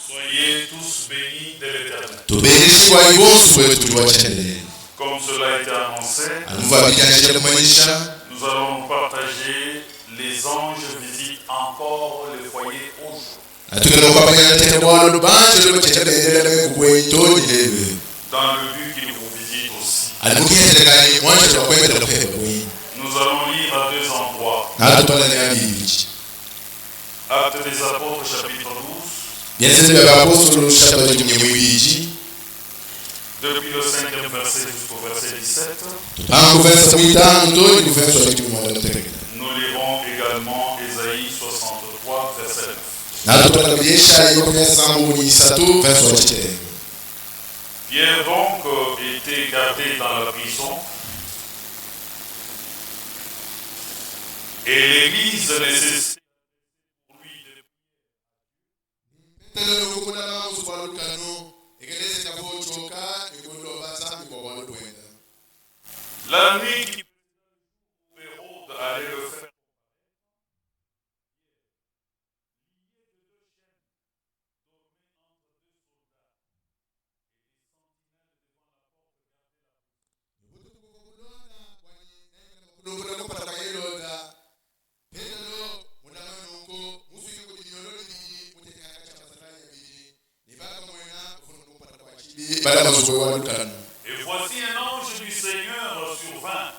Soyez tous bénis de l'Éternel. Comme cela a été annoncé, nous allons partager les anges visitent encore le foyer aujourd'hui. Dans le but qu'ils vous visitent aussi. Nous allons lire à deux endroits. Actes des Apôtres, chapitre 12. Depuis le 5e verset jusqu'au verset 17. Nous lirons également Ésaïe 63, verset 9. Pierre donc était gardé dans la prison et l'Église nécessitait pour lui la nuit qui Hérode allait le faire. Et voici un ange du Seigneur survint,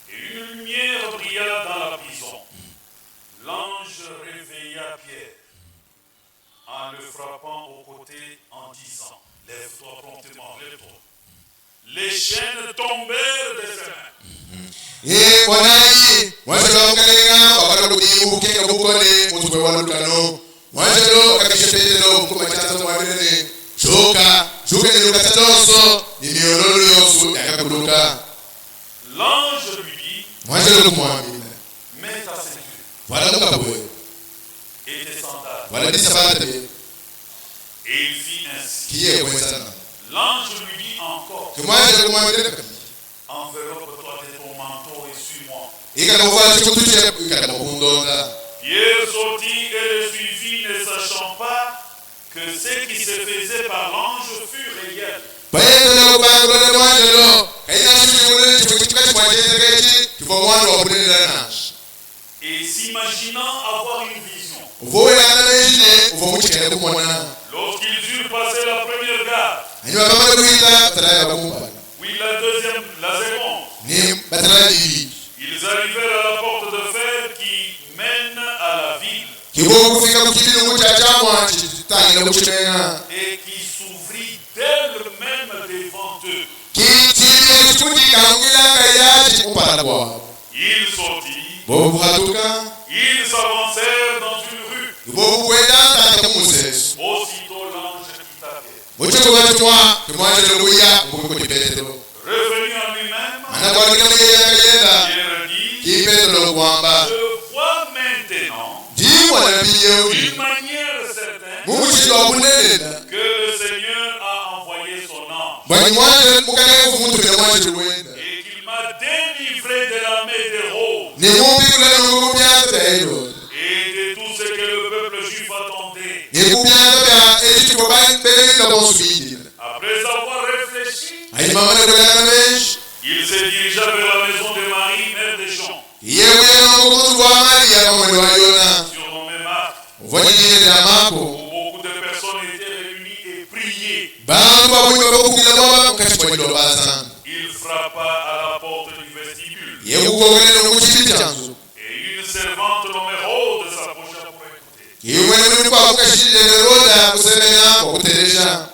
et une lumière brilla dans la prison. L'ange réveilla Pierre, en le frappant au côté, en disant, lève-toi promptement, lève-toi. Les chaînes tombèrent de ses mains. L'ange lui dit, mets ta ceinture et tes sandales. Et il fit ainsi. L'ange lui dit encore, enveloppe-toi de ton manteau et suis-moi. Pierre sortit et le suivit, ne sachant pas que ce qui se faisait par l'ange fut réel. Et s'imaginant avoir une vision, lorsqu'ils eurent passé la première gare, oui, la deuxième, la seconde, ils arrivèrent à la porte de fer qui mène à la ville et qui s'ouvrit d'elle-même devant eux. Ils sortirent, ils s'avancèrent dans une rue. Aussitôt l'ange quitta Pierre. Revenu en lui-même, Pierre dit, je vois maintenant d'une manière certaine que le Seigneur a envoyé son ange et qu'il m'a délivré de la main d'Hérode et de tout ce que le peuple juif attendait. Après avoir réfléchi, il se dirigea vers la maison de Marie, mère de Jean, surnommée Marthe, où beaucoup de personnes étaient réunies et priaient. Il frappa à la porte du vestibule. Et une servante nommée Rhoda s'approcha pour écouter.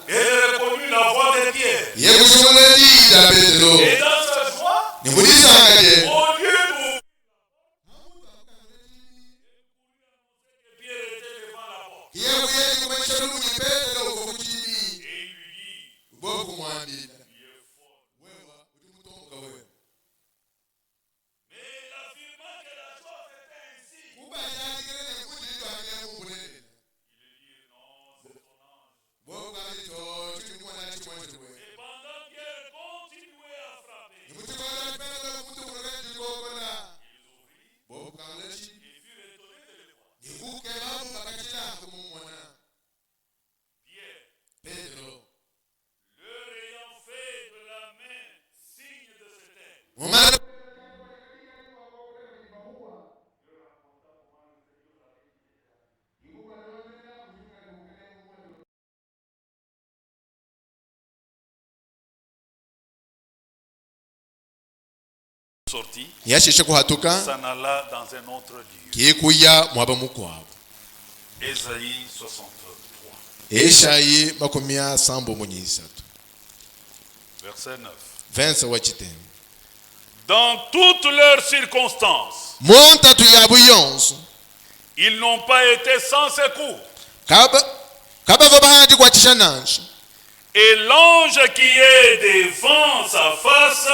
Elle reconnut la voix de Pierre. Et dans sa joie, au lieu de Pierre était devant la porte. Et il lui dit, mais affirmant que la chose était ainsi, il lui dit, non, c'est ton ange. Et pendant Pierre continuait à frapper, ils ouvrirent et furent étonnés de le voir. sortit, yasheshe kuhatuka s'en alla dans un autre lieu. kikuya mwaba mukwabo. Ésaïe 63. Eshayi makumya sambo munyisatu. Verset 9. Verse wa chiteni. Dans toutes leurs circonstances, Monta tu yabu yonso. ils n'ont pas été sans secours. Kaba vabahati kwa chishananshi. Et l'ange qui est devant sa face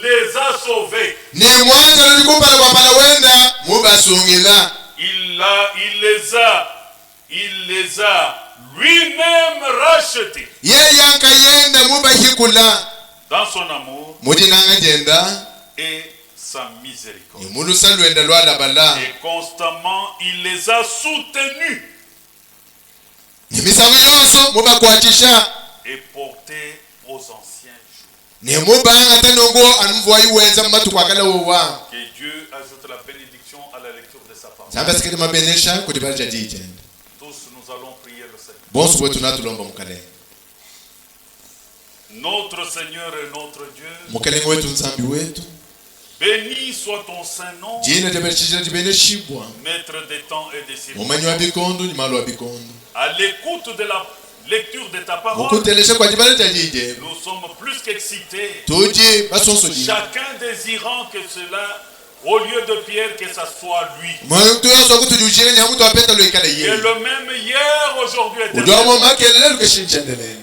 les a sauvés. Ni mwanza likupa kwa palawenda mubasungila. Il les a lui-même rachetés. Yanka yenda mubahikula. Dans son amour et sa miséricorde. Et constamment, il les a soutenus et portés aux anciens jours. Que Dieu ajoute la bénédiction à la lecture de sa parole. Tous nous allons prier le Seigneur. Notre Seigneur et notre Dieu, béni soit ton saint nom, maître des temps et des circonstances. À l'écoute de la lecture de ta parole, nous sommes plus qu'excités, chacun désirant que cela, au lieu de Pierre, que ça soit lui. Et le même hier, aujourd'hui et demain.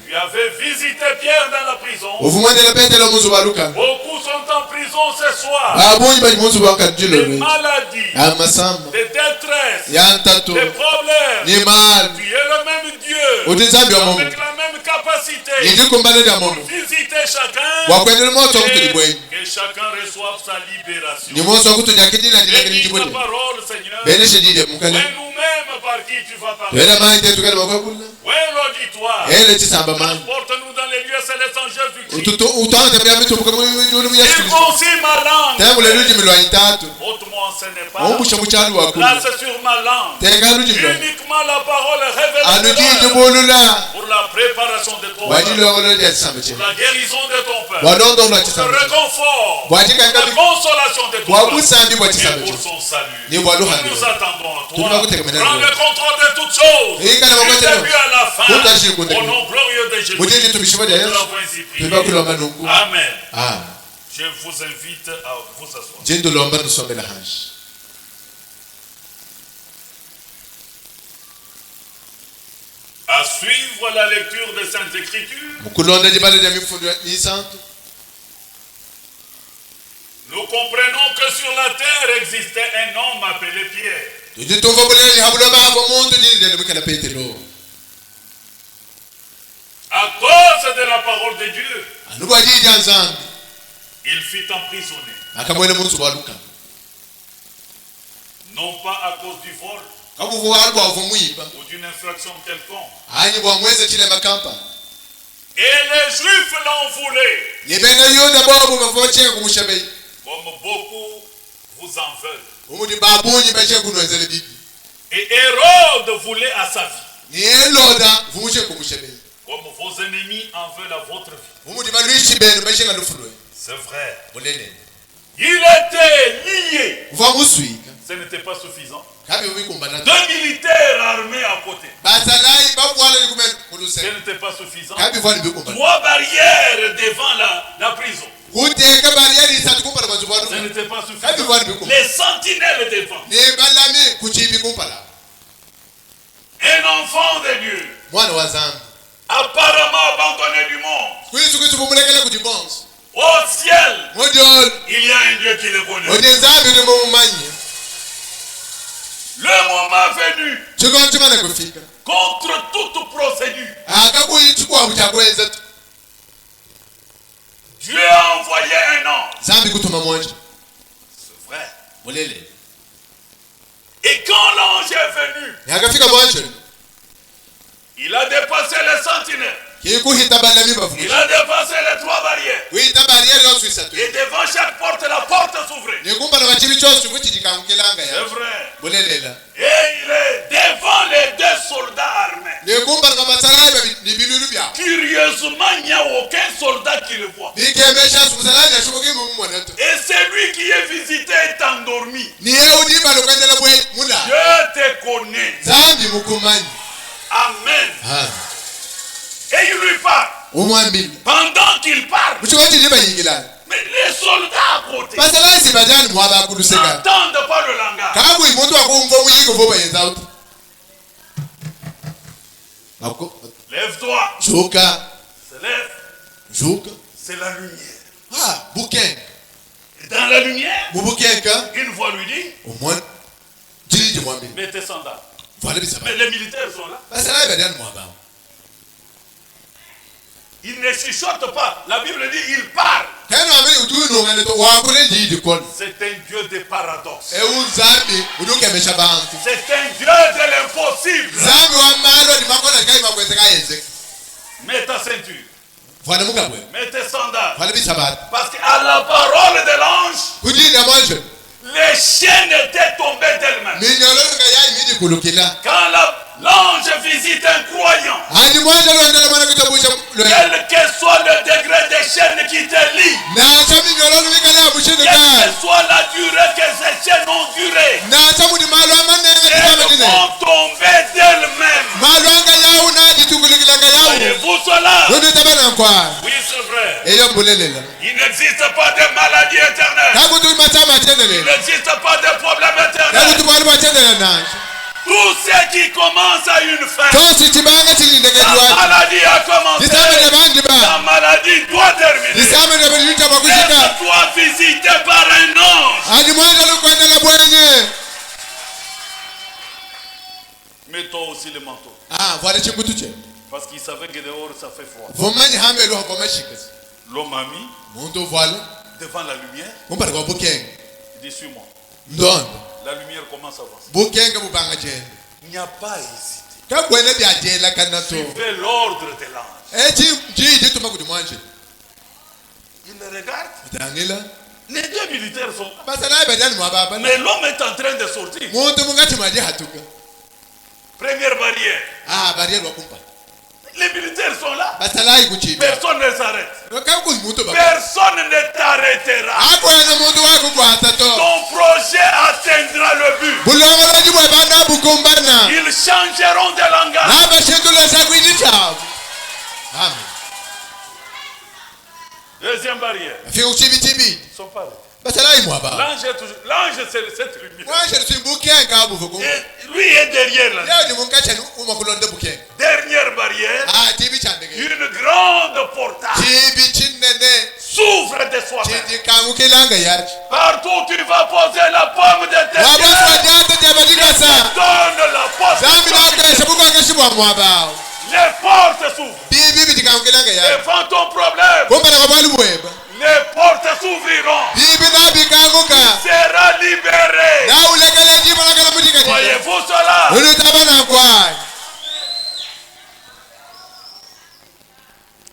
Tu avais visité Pierre dans la prison. Beaucoup sont en prison ce soir. Des maladies, des détresses, des problèmes. Tu es le même Dieu, avec la même capacité pour visiter chacun et que chacun reçoive sa libération. Bénis ta parole, Seigneur. Et nous-mêmes par qui tu vas parler. Oui, l'auditoire. Transporte-nous dans les lieux célestes en Jésus-Christ. Circoncis ma langue. Ôte-moi en scène pas. Place sur ma langue uniquement la parole révélée pour la préparation de ton peuple, pour la guérison de ton peuple, pour le réconfort, pour la consolation de ton peuple et pour son salut. Nous nous attendons à toi. Prends le contrôle de toutes choses, du début à la fin, au nom glorieux de Jésus. Nous l'avons ainsi prié. Amen. Je vous invite à vous asseoir. À suivre la lecture des Saintes Écritures, nous comprenons que sur la terre existait un homme appelé Pierre. À cause de la parole de Dieu, il fut emprisonné. Non pas à cause du vol ou d'une infraction quelconque. Et les Juifs l'ont voulu, comme beaucoup vous en veulent. Et Hérode voulait à sa vie, comme vos ennemis en veulent à votre vie. C'est vrai. Il était lié. Ce n'était pas suffisant. 2 militaires armés à côté. Ce n'était pas suffisant. 3 barrières devant la prison. Ce n'était pas suffisant. Les sentinelles devant. Un enfant de Dieu, apparemment abandonné du monde. Au ciel, il y a un Dieu qui le connaît. Le moment venu, contre toute procédure, Dieu a envoyé un ange. C'est vrai. Et quand l'ange est venu, il a dépassé les sentinelles. Il a dépassé les 3 barrières. Et devant chaque porte, la porte s'ouvrait. C'est vrai. Et il est devant les 2 soldats armés. Curieusement, il n'y a aucun soldat qui le voit. Et celui qui est visité est endormi. Je te connais. Amen. Et il lui parle. Pendant qu'il parle, mais les soldats à côté n'entendent pas le langage. Lève-toi. Se lève. C'est la lumière. Et dans la lumière, une voix lui dit, mets tes sandales. Mais les militaires sont là. Il ne chuchote pas. La Bible dit il parle. C'est un Dieu des paradoxes. C'est un Dieu de l'impossible. Mets ta ceinture. Mets tes sandales. Parce qu'à la parole de l'ange, les chaînes étaient tombées d'elles-mêmes. Quand l'ange visite un croyant, quel que soit le degré des chaînes qui te lient, quelle que soit la durée que ces chaînes ont duré, elles vont tomber d'elles-mêmes. Voyez-vous cela? Oui, c'est vrai. Il n'existe pas de maladie éternelle. Il n'existe pas de problème éternel. Tout ce qui commence à une fin. La maladie a commencé. La maladie doit terminer. Laisse-toi visiter par un ange. Mets-toi aussi le manteau. Parce qu'il savait que dehors ça fait froid. L'homme a mis devant la lumière. Il dit suis-moi. La lumière commence à avancer. Il n'y a pas hésité. Suivez l'ordre de l'ange. Il le regarde. Les deux militaires sont là. Mais l'homme est en train de sortir. Première barrière. Les militaires sont là. Personne ne s'arrête. Personne ne t'arrêtera. Ton projet atteindra le but. Ils changeront de langage. Amen. Deuxième barrière. Ils sont pas là. L'ange c'est cette lumière. Et lui est derrière là. Dernière barrière. Une grande portail s'ouvre de soi-même. Partout où tu vas poser la pomme de tes pieds, donne la porte. Les portes s'ouvrent. Devant ton problème, les portes s'ouvriront. Tu seras libéré. Voyez-vous cela?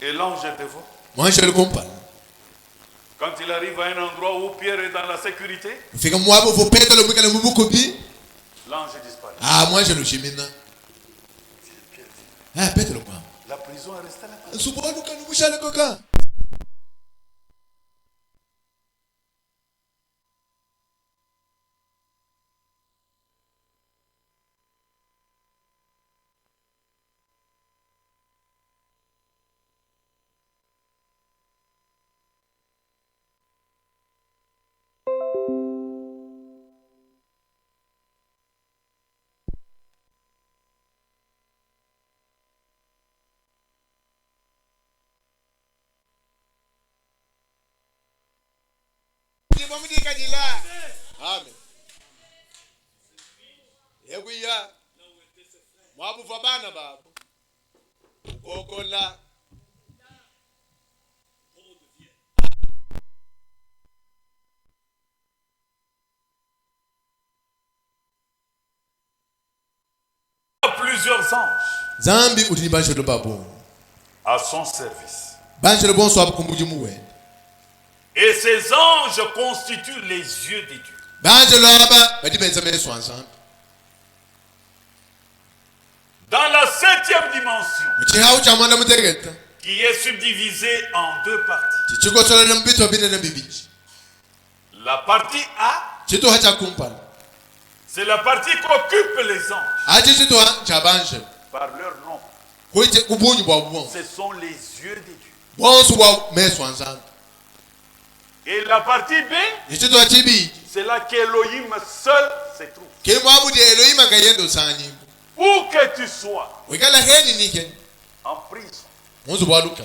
Et l'ange est devant. Quand il arrive à un endroit où Pierre est dans la sécurité, l'ange disparaît. La prison est restée là. Amen. Yeguya. Mwabu vabana babu. Kokola. Plusieurs anges Zambi utinibanisha do babu. à son service. Banisha do bonso abu kumbujimu. Et ces anges constituent les yeux de Dieu. Dans la 7e dimension, muchihawu cha mwanda mutegeta qui est subdivisée en 2 parties. chichikosolera mbito binene bibiji La partie A, chituha cha kumpala c'est la partie qu'occupent les anges achi chituha cha banje par leur nom. kuite kubunyi bwa bwonso Ce sont les yeux de Dieu. bwonso bwa meso anzanga Et la partie B, ichituha chibiji c'est là qu'Elohim seul se trouve. kemwabudi Elohim ngayendo sanyimbo Où que tu sois, wikala heni nike en prison, munzu bwa luka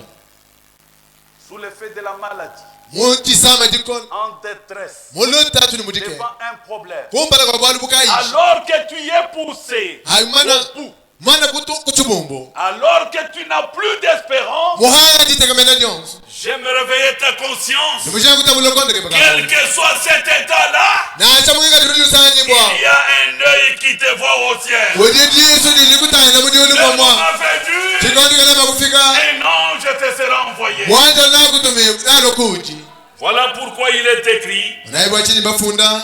sous l'effet de la maladie, muchisama chikona en détresse, mulutatu ni mudike devant un problème, kumpala kwa bwalu bukaishi alors que tu y es poussé haimana au bout, mana kuchubumbo alors que tu n'as plus d'espérance, muhanga chitekamena nyonso j'aime réveiller ta conscience. nimushaka kutabulokondeke Quel que soit cet état-là, nacha mwinga lirudi sanyimbo il y a un œil qui te voit au ciel. udidiso lilikutanga mudioni Le mwamwa moment venu, chinondikana makufika un ange te sera envoyé. mwanja nakutumia nalokuji Voilà pourquoi il est écrit unaibwa chini bafunda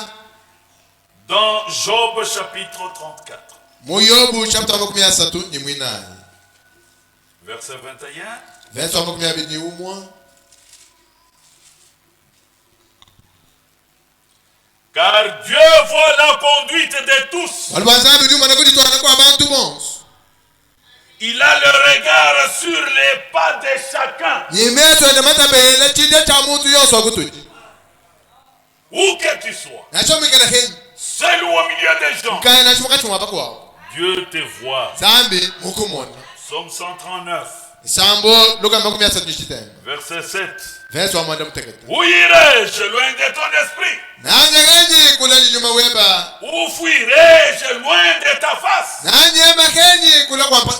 dans Job chapitre 34, muyobu chapter 13 ni mwinayi verset 21. verse 22 ni umwa Car Dieu voit la conduite de tous. walibazambi ndi mwana kutitwana kwa abantu bonse Il a le regard sur les pas de chacun. nyimeso ende matabele chinde cha muntu yose wakutuji Où que tu sois, nacho mikana henyi seul ou au milieu des gens, kaya nacho mukati mwapa kwawo Dieu te voit. zambi mukumona Psaume 139, isambo luka 13 verset 7. verse wa mwanda mutekete Où irai-je loin de ton esprit? nanye henyi kulali nyuma weba Où fuirai-je loin de ta face? nanye mahenyi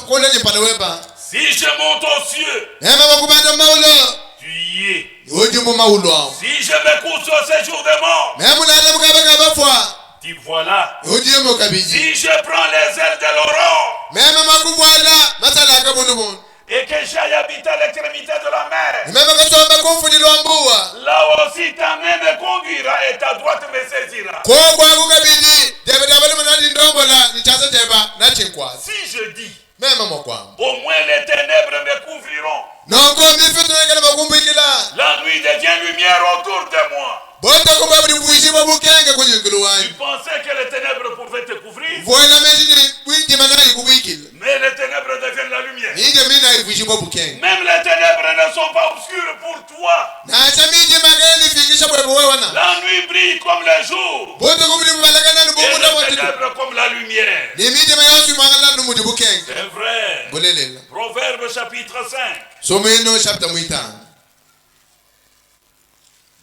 kulali mpana weba Si je monte aux cieux, ema bakubanda maulo tu y es. udi mu maulo awo Si je me couche au séjour des morts, mema nane mukabanga bafwa tu vois là. udi mu kabiji Si je prends les ailes de l'aurore mema makubwala masalaka bunu bunu et que j'aille habiter à l'extrémité de la mer, mema kasomba kumfunilwa mbuwa là aussi ta main me conduira et ta droite me saisira. kogwa kukabili debedabali munali ndombola nichasa teba nachinkwasi Si je dis, mema mokwamba au moins les ténèbres me couvriront, nonko mifitunekele makumbikila la nuit devient lumière autour de moi. bota kuba buli bwishi bwa bukenge kunyingilu Tu wanyu pensais que les ténèbres pouvaient te couvrir, voila mejini bwinjima nayi kubwikila mais les ténèbres deviennent la lumière. ninje mina ibwishi bwa bukenge Même les ténèbres ne sont pas obscures pour toi. nacha mijima kelifikisha bwebo wewana La nuit brille comme le jour bota kubuli bubalakanani et bumuda les bwatitu ténèbres comme la lumière. ni mijima yonsi mwangalani mudi bukenge C'est vrai. bulelela Proverbe chapitre 5. someno chapter mwitano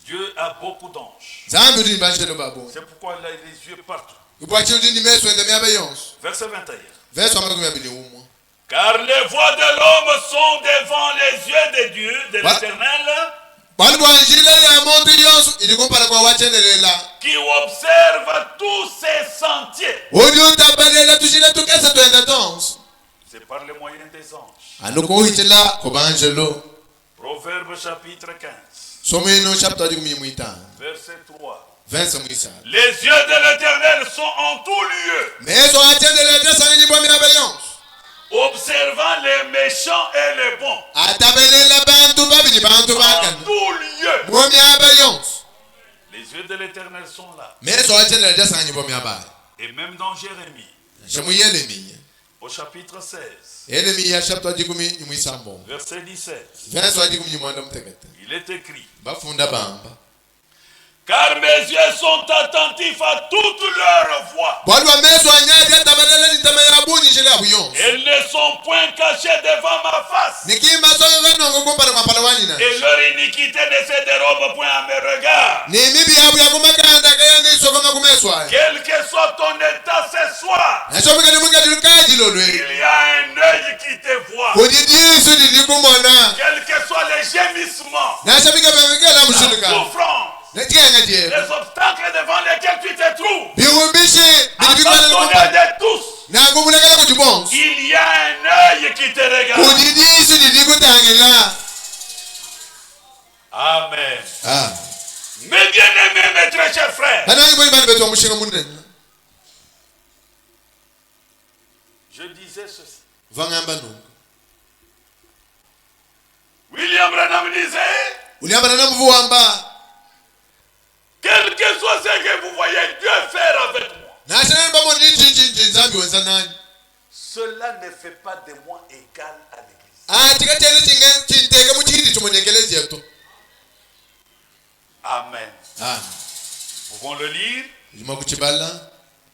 Dieu a beaucoup d'anges. zambi udi nibashelo babo C'est pourquoi il a les yeux partout. ibwachi udi nimeso ende miabe yonsi Verset 21. verse wa 21 umwa Car les voies de l'homme sont devant les yeux de Dieu, de l'Éternel, bali bwanjila ya muntu yonsi ili kumpala kwa wachendelela qui observe tous ses sentiers. udi utabalela tushile tukesa twenda tonsi C'est par le moyen des anges. anokuhitila kubanjelo Proverbe chapitre 15, someno chapter 15 verset 3. verse mwisana Les yeux de l'Éternel sont en tout lieu, meso achendelela tesanga nyimbo miabe yonsi observant les méchants et les bons. atabelela bantu babili bantu En bakana tout lieu. mu miabe yonsi Les yeux de l'Éternel sont là. meso achendelela tesanga nyimbo miabe Et même dans Jérémie, shamu Yeremiya au chapitre 16, Yeremiya chapter 17 verset 17, verse wa 17 mutekete il est écrit: bafunda bamba Car mes yeux sont attentifs à toute leur voix. bwali wa meso anyadi atabelela nitama ya bunyi shele abu yonsi Elles ne sont point cachées devant ma face. nikima songa nongo kumpala kwa pala wanina Et leur iniquité ne se dérobe point à mes regards. ni mibi yabu ya kumakanda kaya ni sokoma kumeswa Quel que soit ton état ce soir, nashomi kali mungati lukaji lolwe il y a un œil qui te voit. kudidisu dilikumona Quels que soient les gémissements, nashabika bamikela la mushuluka souffrance, netikanga diye les obstacles devant lesquels tu te trouves, biwumbishi bilibikwala abandonnés de tous, nakubulekela kujibonso il y a un œil qui te regarde. kudidisu dilikutangila Amen. Mes bien-aimés, mes très chers frères, banangi boli bani betu wa mushinga munene je disais ceci. vangamba nungu William Branham disait, uliamba na mvuamba quel que soit ce que vous voyez Dieu faire avec moi, nasema bamo njinjinji nzambi wenza nani cela ne fait pas de moi égal à l'église. tikatele chinteke muchikiti chomonyekelezi yetu. Amen. Amen. Nous pouvons le lire.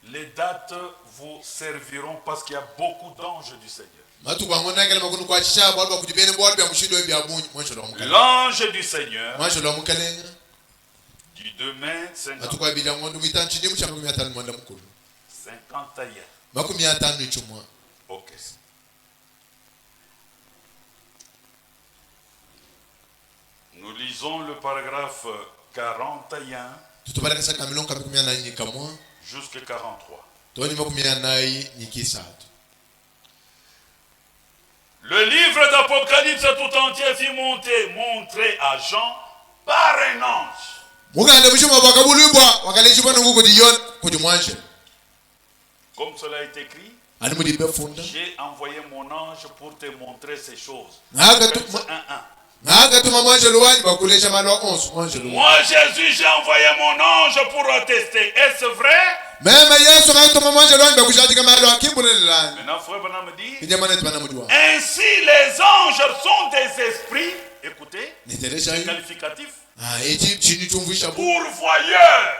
Les dates vous serviront parce qu'il y a beaucoup d'anges du Seigneur. L'ange du Seigneur du 2 mai 51. Ok. Nous lisons le paragraphe 41 jusqu'à 43. Le livre d'Apocalypse tout entier fut montré à Jean par un ange. Comme cela est écrit, j'ai envoyé mon ange pour te montrer ces choses. Moi Jésus, j'ai envoyé mon ange pour attester. Est-ce vrai? Maintenant frère Branham dit, ainsi les anges sont des esprits, écoutez, c'est qualificatif, pourvoyeurs.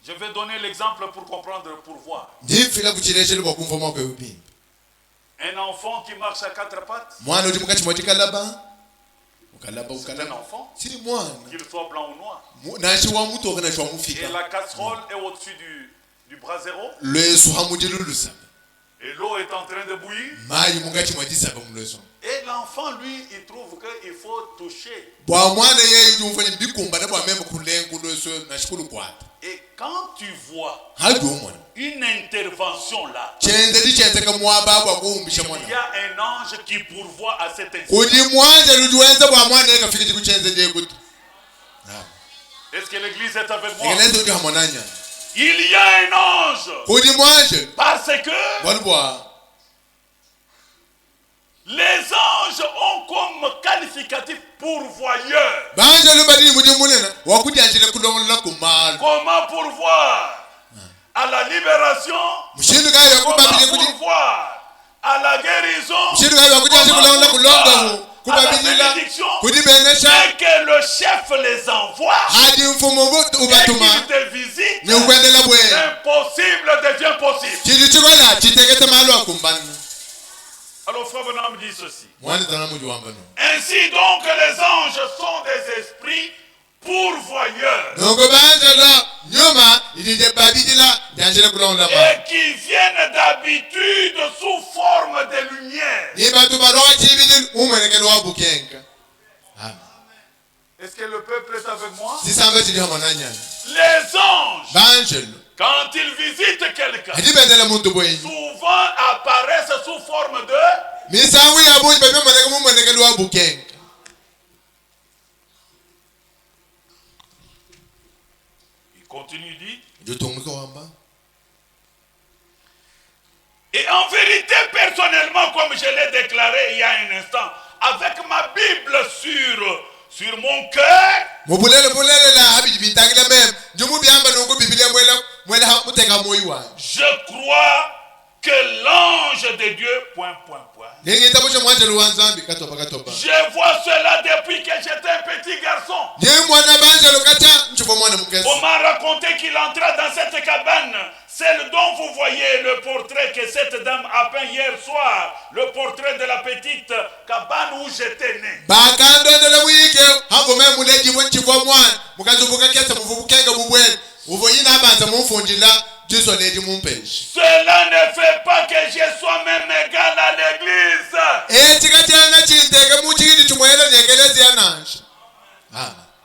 Je vais donner l'exemple pour comprendre le pourvoi. Un enfant qui marche à quatre pattes, c'est un enfant, qu'il soit blanc ou noir. Et la casserole est au-dessus du brasero. Et l'eau est en train de bouillir. Et l'enfant, lui, il trouve qu'il faut toucher. Et quand tu vois une intervention là, il y a un ange qui pourvoit à cette intervention. Est-ce que l'église est avec moi? Il y a un ange. Parce que les anges ont comme qualificatif pourvoyeur. Comment pourvoir? À la libération. Comment pourvoir? À la guérison. Comment pourvoir? À la bénédiction. Dès que le chef les envoie et qu'ils te visitent, l'impossible devient possible. Alors frère Branham dit ceci. Ainsi donc les anges sont des esprits pourvoyeurs et qui viennent d'habitude sous forme de lumière. Est-ce que le peuple est avec moi? Les anges, quand ils visitent quelqu'un, souvent apparaissent sous forme de... Il continue, dit. Et en vérité, personnellement, comme je l'ai déclaré il y a un instant, avec ma Bible sur mon cœur, je crois que l'ange de Dieu, je vois cela depuis que j'étais un petit garçon. On m'a raconté qu'il entra dans cette cabane, celle dont vous voyez le portrait que cette dame a peint hier soir, le portrait de la petite cabane où j'étais né. Cela ne fait pas que je sois même égal à l'église.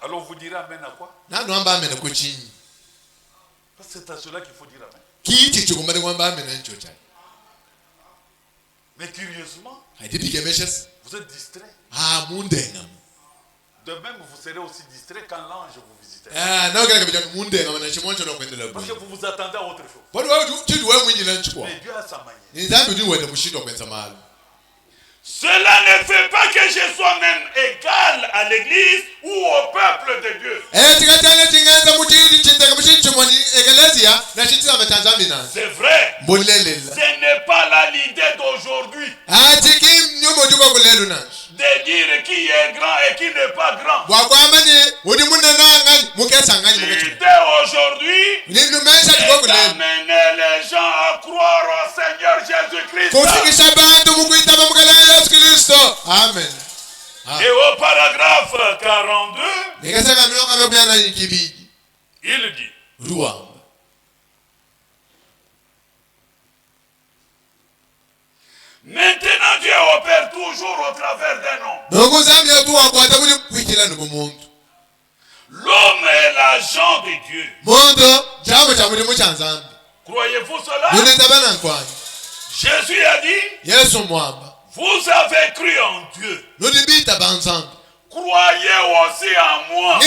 Alors vous direz amen à quoi? Parce que c'est à cela qu'il faut dire amen. Mais curieusement, vous êtes distrait. De même, vous serez aussi distrait quand l'ange vous visitera. Parce que vous vous attendez à autre chose. Mais Dieu a sa manière. Cela ne fait pas que je sois même égal à l'église ou au peuple de Dieu. C'est vrai. Ce n'est pas là l'idée d'aujourd'hui. De dire qui est grand et qui n'est pas grand. L'idée aujourd'hui est d'amener les gens à croire au Seigneur Jésus-Christ. Amen. Et au paragraphe 42, il dit: maintenant Dieu opère toujours au travers d'un homme. L'homme est l'agent de Dieu. Croyez-vous cela? Jésus a dit: vous avez cru en Dieu. Croyez aussi en moi.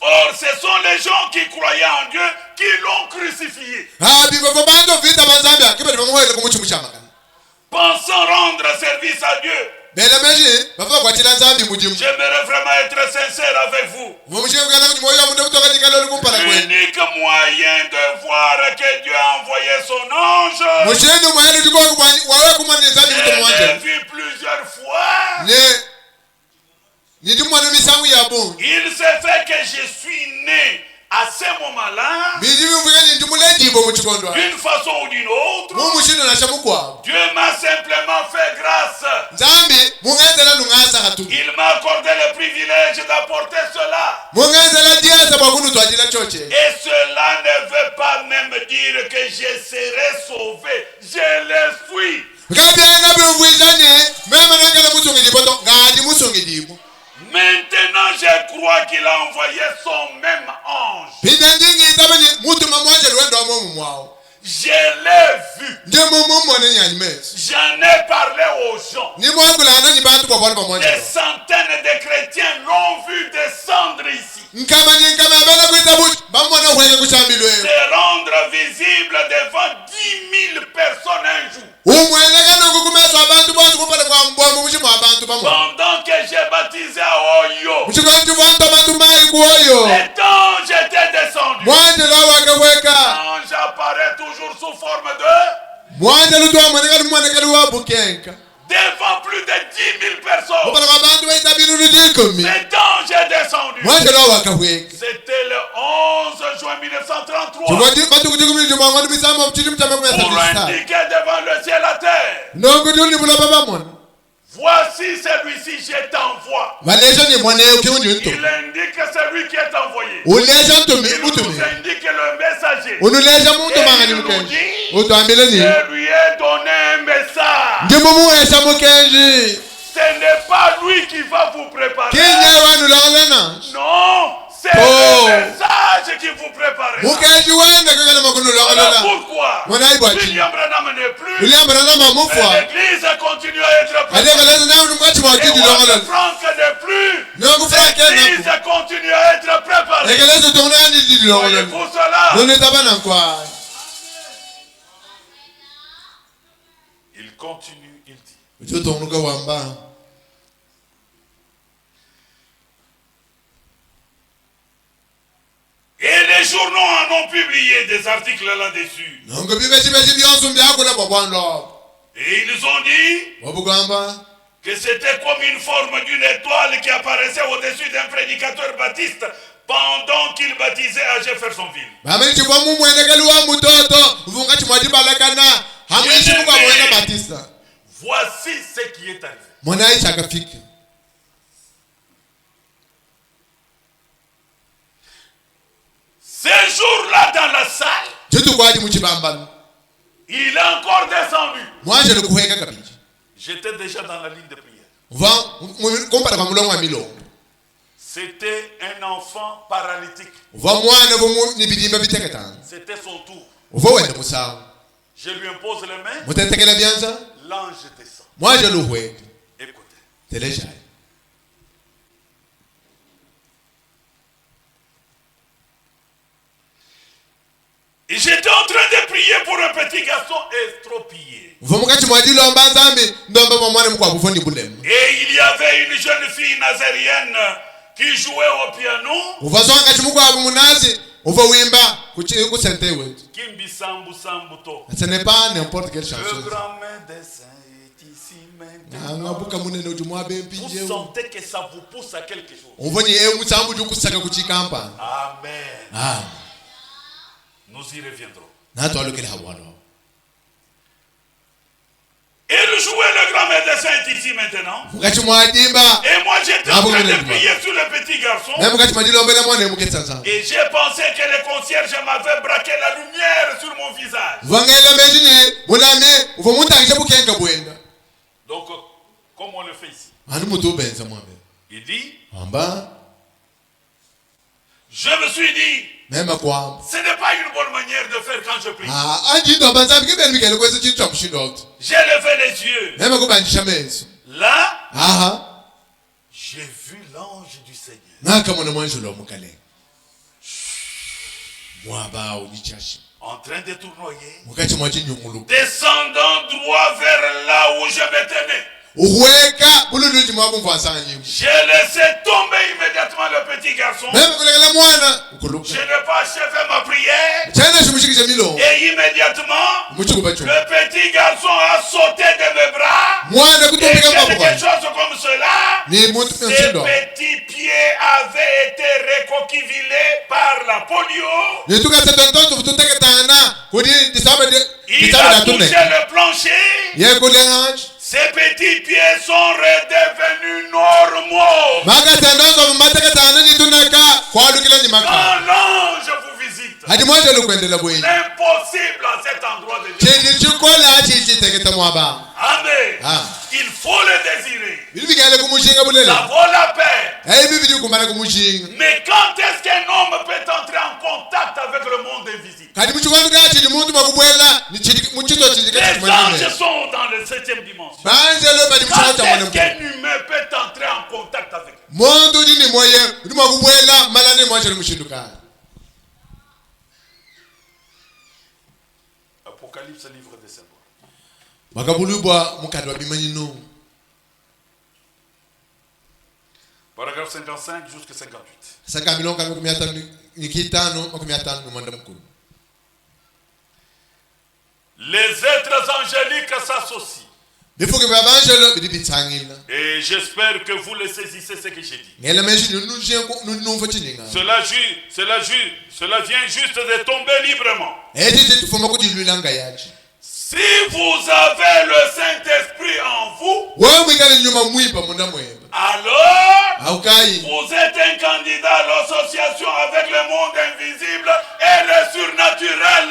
Or, ce sont les gens qui croyaient en Dieu qui l'ont crucifié. Pensant rendre service à Dieu. J'aimerais vraiment être sincère avec vous. L'unique moyen de voir que Dieu a envoyé son ange, je l'ai vu plusieurs fois. Il s'est fait que je suis né à ce moment-là, d'une façon ou d'une autre. Dieu m'a simplement fait grâce. Il m'a accordé le privilège d'apporter cela. Et cela ne veut pas même dire que je serai sauvé. Je le suis. Maintenant, je crois qu'il a envoyé son même ange. Je l'ai vu. J'en ai parlé aux gens. Des centaines de chrétiens l'ont vu descendre ici. Se rendre visible devant 10 000 personnes un jour. Pendant que j'ai baptisé à Oyo, l'ange était descendu. L'ange apparaît toujours sous forme de... devant plus de 10 000 personnes. Cet ange est descendu. C'était le 11 juin 1933. Pour indiquer devant le ciel la terre: voici celui-ci, je t'envoie. Il indique celui qui est envoyé. Il nous indique le messager. Et il nous dit: je lui ai donné un message. Ce n'est pas lui qui va vous préparer. Non, c'est le message qui vous prépare. Alors pourquoi William Branham n'est plus, mais l'église continue à être préparée. Et Walter Frank n'est plus, l'église continue à être préparée. Voyez-vous cela? Il continue, il dit: et les journaux en ont publié des articles là-dessus. Et ils ont dit que c'était comme une forme d'une étoile qui apparaissait au-dessus d'un prédicateur baptiste pendant qu'il baptisait à Jeffersonville. Voici ce qui est arrivé. Ce jour-là dans la salle, il est encore descendu. J'étais déjà dans la ligne de prière. C'était un enfant paralytique. C'était son tour. Je lui impose les mains. L'ange descend. Écoutez. Telesha. Et j'étais en train de prier pour un petit garçon estropié. Et il y avait une jeune fille nazérienne qui jouait au piano. Kimbi sambu sambu to. Ce n'est pas n'importe quelle chanson. Le grand médecin est ici maintenant. Vous sentez que ça vous pousse à quelque chose. Amen. Ah. Nous y reviendrons. Et il jouait le grand médecin est ici maintenant. Et moi j'étais en train de prier sur le petit garçon. Et j'ai pensé que le concierge m'avait braqué la lumière sur mon visage. Donc, comme on le fait ici. Il dit, je me suis dit, ce n'est pas une bonne manière de faire quand je prie. J'ai levé les yeux. Là, j'ai vu l'ange du Seigneur en train de tournoyer, descendant droit vers là où je me tenais. J'ai laissé tomber immédiatement le petit garçon. Je n'ai pas achevé ma prière. Et immédiatement, le petit garçon a sauté de mes bras. Et quelque chose comme cela. Ses petits pieds avaient été recoquillés par la polio. Il a touché le plancher. Ces petits pieds sont redevenus normaux. Quand l'ange vous visite, l'impossible à cet endroit de Dieu. Amen. Il faut le désirer. Ça vaut la peine. Mais quand est-ce qu'un homme peut entrer en contact avec le monde invisible? Les anges sont dans le 7e dimension. Quand est-ce qu'un humain peut entrer en contact avec eux? Apocalypse, livre des symboles. Paragraphe 55 jusqu'à 58. Les êtres angéliques s'associent. Et j'espère que vous le saisissez ce que j'ai dit. Cela vient juste de tomber librement. Si vous avez le Saint-Esprit en vous, alors vous êtes un candidat à l'association avec le monde invisible et le surnaturel.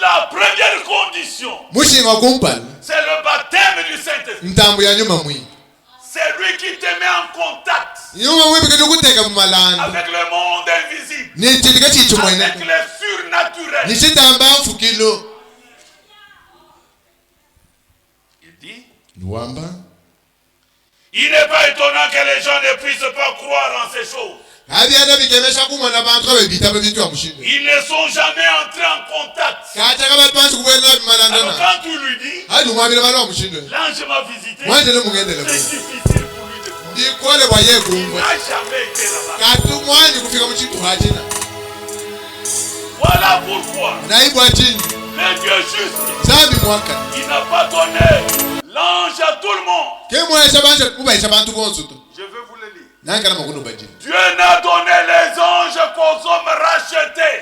La première condition, c'est le baptême du Saint-Esprit. C'est lui qui te met en contact avec le monde invisible, avec le surnaturel. Il dit, il n'est pas étonnant que les gens ne puissent pas croire en ces choses. Ils ne sont jamais entrés en contact. Alors quand tu lui dis, l'ange m'a visité, c'est difficile pour lui de croire. Il n'a jamais été là-bas. Voilà pourquoi le Dieu juste, il n'a pas donné l'ange à tout le monde. Je vais vous le lire. Dieu n'a donné les anges qu'aux hommes rachetés.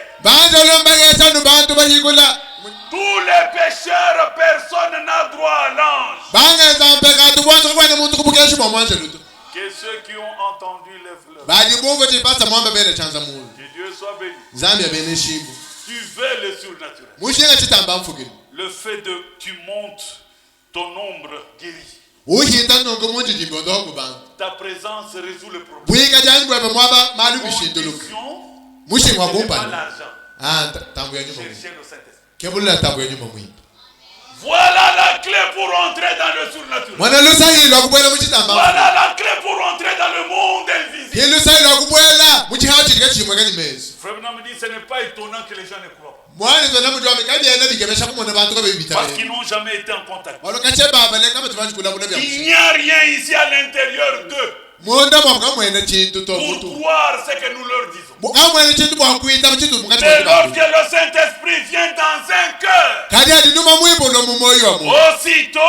Tous les pécheurs, personne n'a droit à l'ange. Que ceux qui ont entendu les fleurs. Que Dieu soit béni. Tu veux le surnaturel. Le fait de tu montes ton ombre guérit. Ta présence résout le problème. Condition, ce n'est pas l'argent. Cherchez le Saint-Esprit. Voilà la clé pour entrer dans le surnaturel. Voilà la clé pour entrer dans le monde invisible. Frère me dit, ce n'est pas étonnant que les gens ne croient pas. Parce qu'ils n'ont jamais été en contact. Il n'y a rien ici à l'intérieur d'eux pour croire ce que nous leur disons. Mais lorsque le Saint-Esprit vient dans un cœur, aussitôt,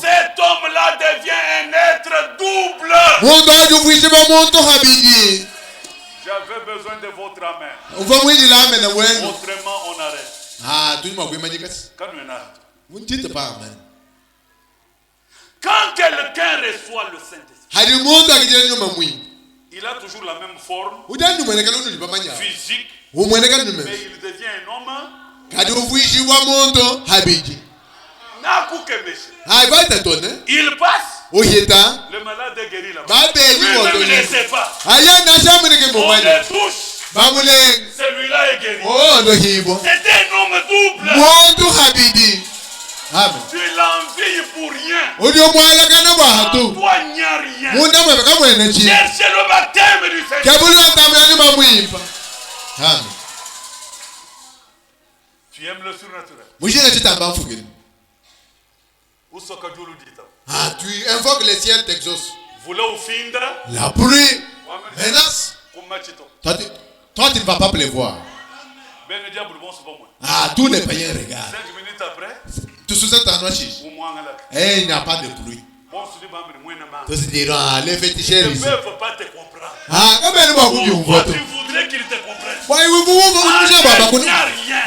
cet homme-là devient un être double. J'avais besoin de votre amen. Autrement, on arrête. Quand quelqu'un reçoit le Saint-Esprit, il a toujours la même forme physique, mais il devient un homme. Il passe. Le malade est guéri là-bas. Lui-même ne sait pas. On le touche. Celui-là est guéri. C'est un homme double. Tu l'envies pour rien. En toi, il n'y a rien. Cherchez le baptême du Seigneur. Tu aimes le surnaturel. Tu invoques les ciels t'exaucent. La pluie menace. Toi, tu ne vas pas pleuvoir. Tous les païens regardent. 5 minutes après, tu sous-entends et il n'y a pas de pluie. Tous diront, les féticheurs ils ici. ne peuvent pas te comprendre. Pourquoi tu voudrais qu'ils te comprennent? Il n'y a rien.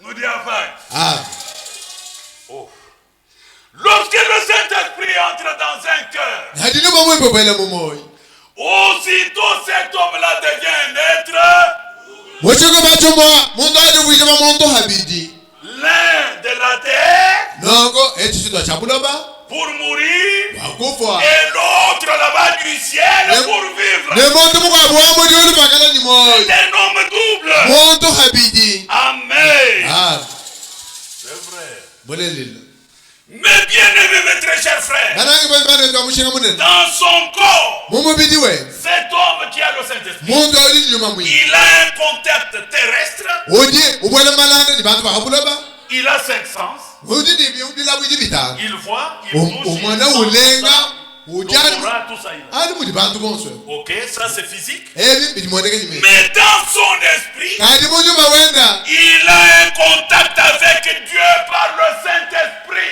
Nous dit afin. Oh. Lorsque le Saint-Esprit entre dans un cœur, aussitôt cet homme-là devient un être. L'un de la terre pour mourir et l'autre là-bas du ciel pour vivre. C'est un homme double. Amen. C'est vrai. Mais bien aimé, mes très chers frères, dans son corps, cet homme qui a le Saint-Esprit, il a un contact terrestre, il a 5 sens, il voit, il touche, tout ça, ok, ça c'est physique. Mais dans son esprit, il a un contact avec Dieu par le Saint-Esprit.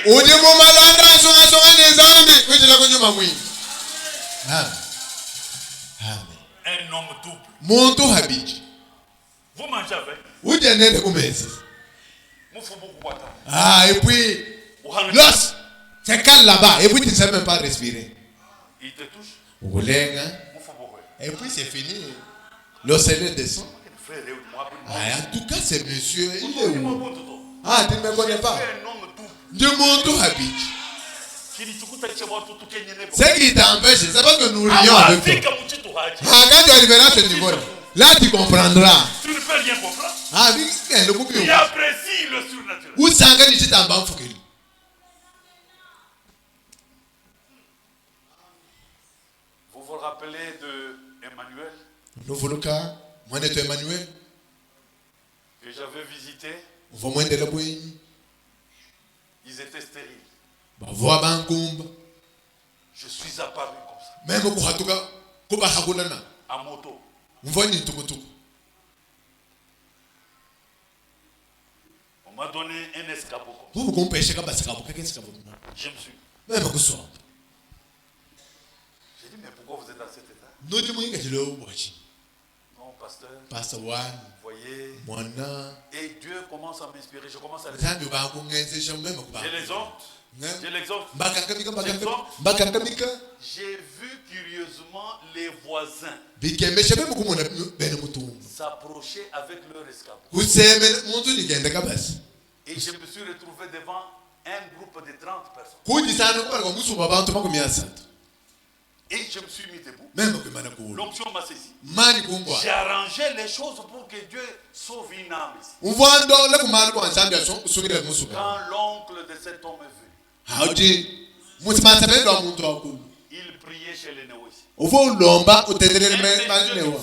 Un homme double. Vous mangez avec. Vous faites beaucoup de et puis, c'est calme là-bas. Et puis, tu ne sais même pas respirer. Il te touche. Et puis, c'est fini. Le soleil descend. En tout cas, c'est monsieur. Il est où? Tu ne me connais pas. De mon habite. Ce qui t'empêche, c'est pas que nous rions avec toi. Quand tu arriveras à ce niveau-là, là tu comprendras. Tu ne peux rien comprendre. Il apprécie le surnaturel. Où ça Vous vous rappelez de Emmanuel? Que j'avais visité. Ils étaient stériles. Je suis apparu comme ça. À moto. On m'a donné un escabeau comme ça. Je me suis. J'ai dit, mais pourquoi vous êtes dans cet état? Non, pasteur. Vous voyez. Et Dieu commence à m'inspirer. Je commence à J'ai l'exemple. J'ai vu curieusement les voisins s'approcher avec leur escabeau. Et je me suis retrouvé devant un groupe de 30 personnes. Et je me suis mis debout. L'onction m'a saisi. J'ai arrangé les choses pour que Dieu sauve une âme ici. Quand l'oncle de cet homme est venu, il priait chez les néo ici.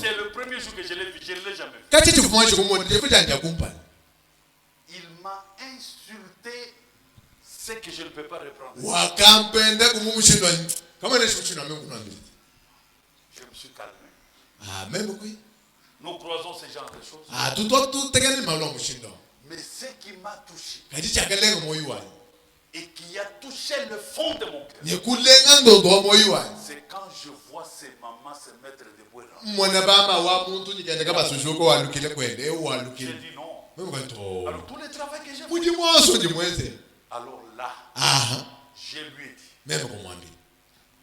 C'est le premier jour que je l'ai vu, je ne l'ai jamais vu. Il m'a insulté ce que je ne peux pas reprendre. Je me suis calmé. Nous croisons ce genre de choses. Mais ce qui m'a touché et qui a touché le fond de mon cœur, c'est quand je vois ces mamans se mettre debout. J'ai dit non. Alors tout le travail que j'ai fait, alors là, je lui ai dit,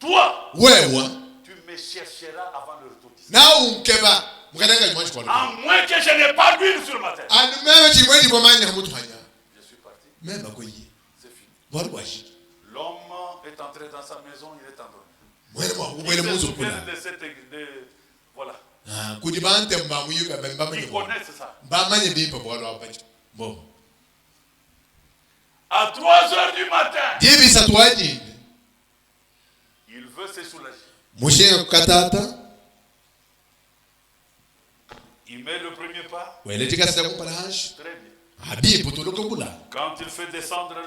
toi, tu me chercheras avant le retour d'ici. À moins que je n'ai pas d'huile sur ma tête. Je suis parti. C'est fini. L'homme est entré dans sa maison, il est endormi. Il se souvient de cette... voilà. Ils connaissent ça. À 3h du matin, il veut se soulager. Il met le premier pas. Très bien. Quand il fait descendre le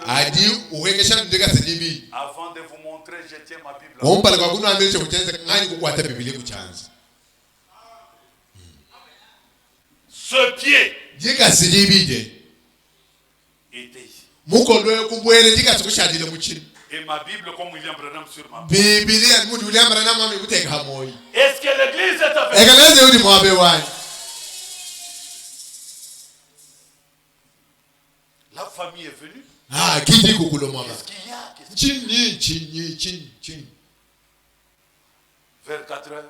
avant de vous montrer, je tiens ma Bible. Ce pied était ici. Et ma Bible comme William Branham sur ma Bible. Est-ce que l'église est avec vous? La famille est venue. Qu'est-ce qu'il y a? Vers 4 heures,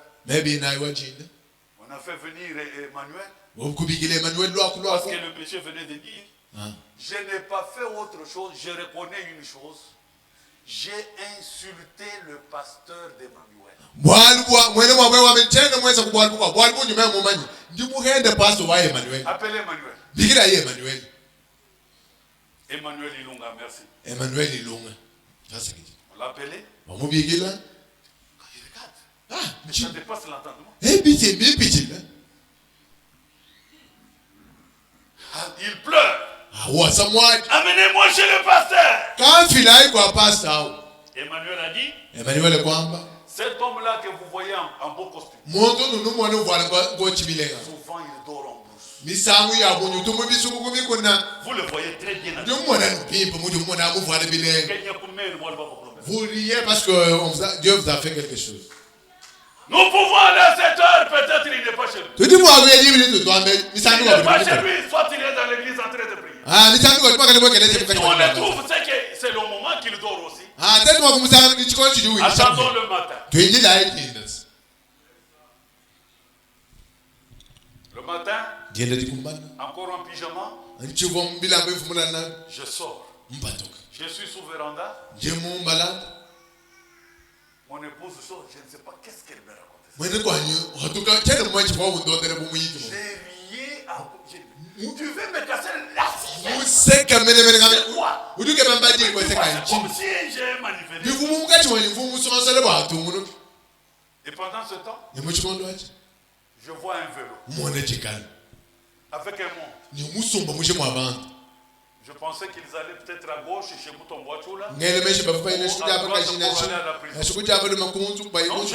on a fait venir Emmanuel. Parce que le monsieur venait de dire, je n'ai pas fait autre chose, je reconnais une chose. J'ai insulté le pasteur d'Emmanuel. Appelez Emmanuel. Emmanuel Ilunga, merci. On l'a appelé. Quand il regarde, mais ça dépasse l'entendement. Il pleure. Amenez-moi chez le pasteur. Emmanuel a dit, cet homme-là que vous voyez en beau costume, souvent il dort en brousse. Vous le voyez très bien. Vous riez parce que Dieu vous a fait quelque chose. Nous pouvons aller à cette heure, peut-être il n'est pas chez lui. Il n'est pas chez lui, soit il est dans l'église en train de prier. Si on le trouve, c'est le moment qu'il dort aussi. Attendons le matin. Le matin, encore en pyjama, je sors. Je suis sous véranda. Mon épouse sort, je ne sais pas qu'est-ce qu'elle me raconte. J'ai rié à... Tu veux me casser la sixième? C'est quoi? Comme si j'ai manifesté. Et pendant ce temps, je vois un vélo avec un monde. Je pensais qu'ils allaient peut-être à gauche chez Mouton Boachula. Non,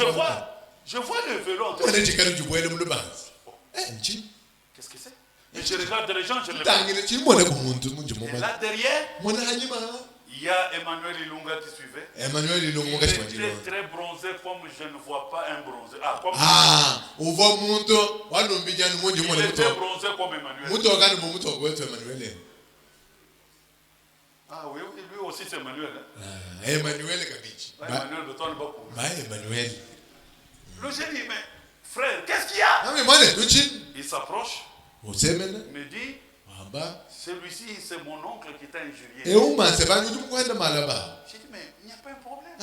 je vois le vélo en train de... Qu'est-ce que c'est? Et je regarde les gens, je le vois. Et là derrière, il y a Emmanuel Ilunga qui suivait. Il était très bronzé comme je ne vois pas un bronzé. Il était bronzé comme Emmanuel. Ah oui, lui aussi c'est Emmanuel. Emmanuel de ton beaucoup. Le j'ai dit, mais frère, qu'est-ce qu'il y a? Il s'approche. Me dit, celui-ci c'est mon oncle qui t'a injurié. J'ai dit, mais il n'y a pas un problème.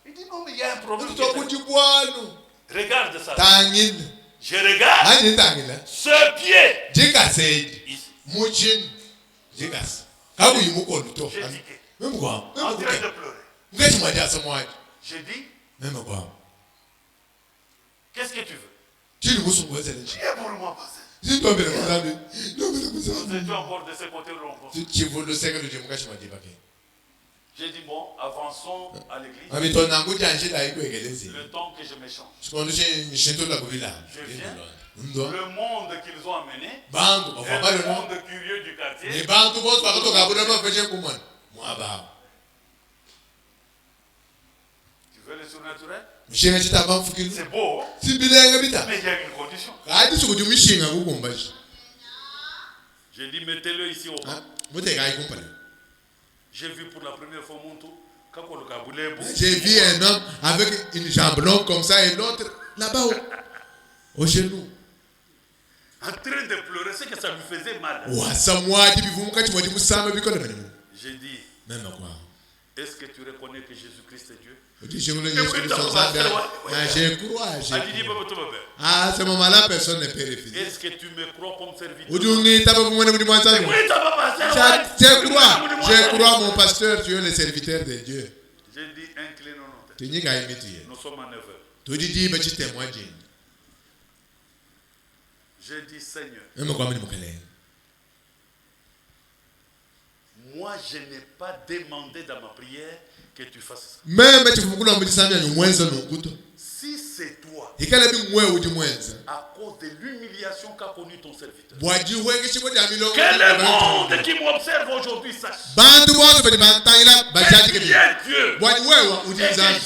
Il dit non, mais il y a un problème. Regarde ça. Je regarde ce pied. Ici. J'ai dit en train de pleurer. J'ai dit, qu'est-ce que tu veux? Tu es pour moi, pasteur. Nous étions encore de ce côté où l'on. J'ai dit, bon, avançons à l'église. Le temps que je me change. Je viens. Le monde qu'ils ont amené. Le monde curieux du quartier. Tu veux le surnaturel? C'est beau. Mais il y a une condition. J'ai dit, mettez-le ici au banc. J'ai vu pour la première fois mon tour. J'ai vu un homme avec une jambe longue comme ça et l'autre là-bas au genou. En train de pleurer, c'est que ça lui faisait mal. J'ai dit, est-ce que tu reconnais que Jésus-Christ est Dieu? Je crois. À ce moment-là, personne ne peut refuser. Est-ce que tu me crois comme serviteur? Je crois, mon pasteur, tu es le serviteur de Dieu. J'ai dit, inclinons-nous. Nous sommes à 9h. J'ai dit, Seigneur, moi je n'ai pas demandé dans ma prière que tu fasses ça. Si c'est toi, à cause de l'humiliation qu'a connue ton serviteur, que le monde qui m'observe aujourd'hui sache que tu es Dieu et que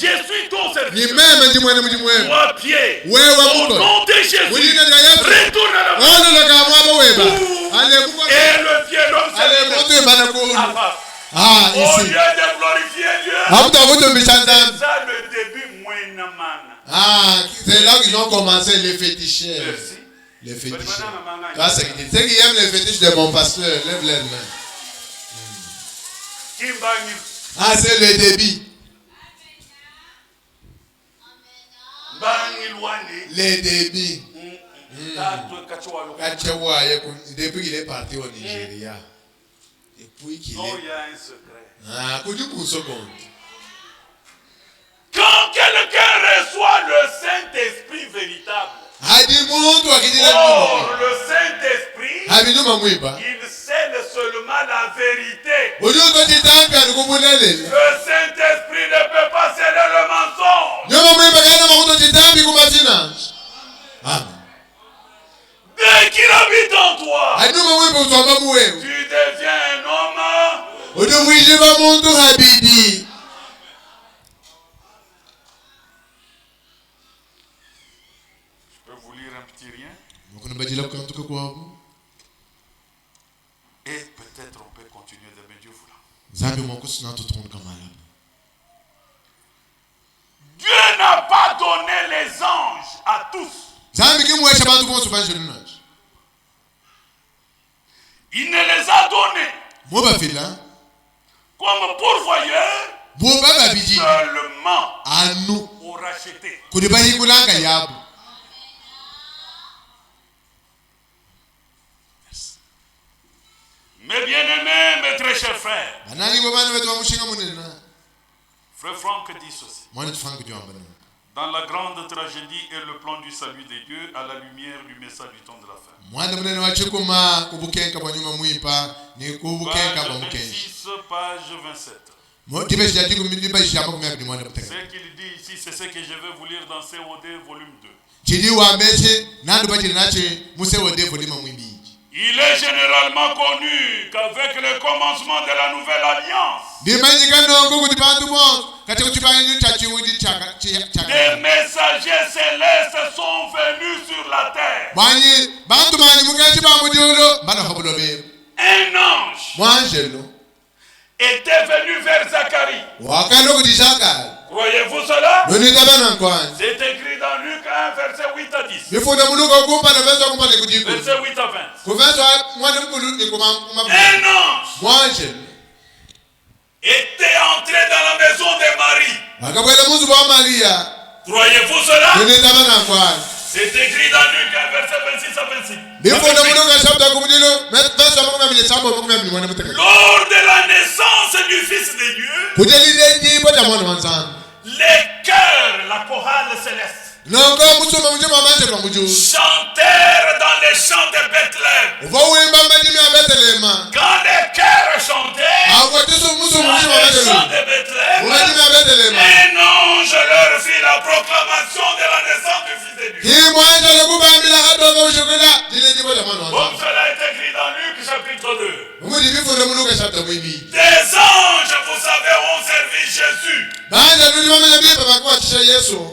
je suis ton serviteur. Toi, pied, au nom de Jésus, retourne à la et le pied l'homme s'est au lieu de glorifier Dieu, c'est ça le début. C'est là qu'ils ont commencé les féticheurs. Les féticheurs. Ceux qui aiment les fétiches de mon pasteur, lève les mains. C'est le débit. Les débits. Depuis qu'il est parti au Nigeria. Depuis qu'il est. Non, il y a un secret. Quand quelqu'un reçoit le Saint-Esprit véritable, le Saint-Esprit, il scelle seulement la vérité. Le Saint-Esprit ne peut pas sceller le mensonge. Dès qu'il habite en toi, tu deviens un homme. Et peut-être on peut continuer de me Dieu voulant. Dieu n'a pas donné les anges à tous. Il ne les a donnés comme pourvoyeurs seulement pour racheter. Mes bien-aimés, mes très chers frères, Frère Franck dit ceci. Dans la grande tragédie et le plan du salut des dieux à la lumière du message du temps de la fin. Page 27. Ce qu'il dit ici, c'est ce que je vais vous lire dans COD volume 2. Il est généralement connu qu'avec le commencement de la nouvelle alliance, des messagers célestes sont venus sur la terre. Un ange était venu vers Zacharie. Croyez-vous cela? C'est écrit dans Luc 1, verset 8 à 10. Verset 8 à 20. Un ange était entré dans la maison de Marie. Croyez-vous cela? C'est écrit dans Luc 1, verset 26 à 26. Lors de la naissance du Fils de Dieu, les chœurs, la chorale céleste, chantèrent dans les champs de Bethléem. Quand les chœurs chantaient dans les champs de Bethléem, un ange leur fit la proclamation de la naissance du Fils de Dieu. Comme cela est écrit dans Luc chapitre 2. Des anges, vous savez, ont servi Jésus.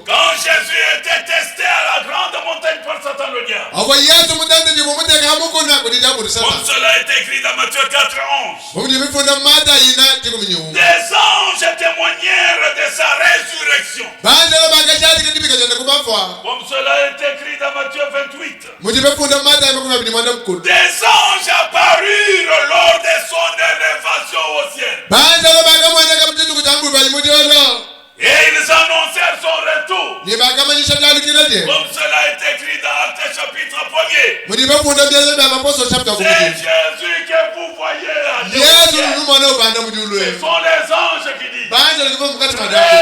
Quand Jésus était testé à la grande montagne par Satan le diable. Comme cela est écrit dans Matthieu 4:11. Des anges témoignèrent de sa résurrection. Comme cela est écrit dans Matthieu 28. Des anges apparurent lors de son élévation au ciel. Et ils annoncèrent son retour. Comme cela est écrit dans Actes chapitre 1er. C'est Jésus que vous voyez à Dieu. Ce sont les anges qui disent.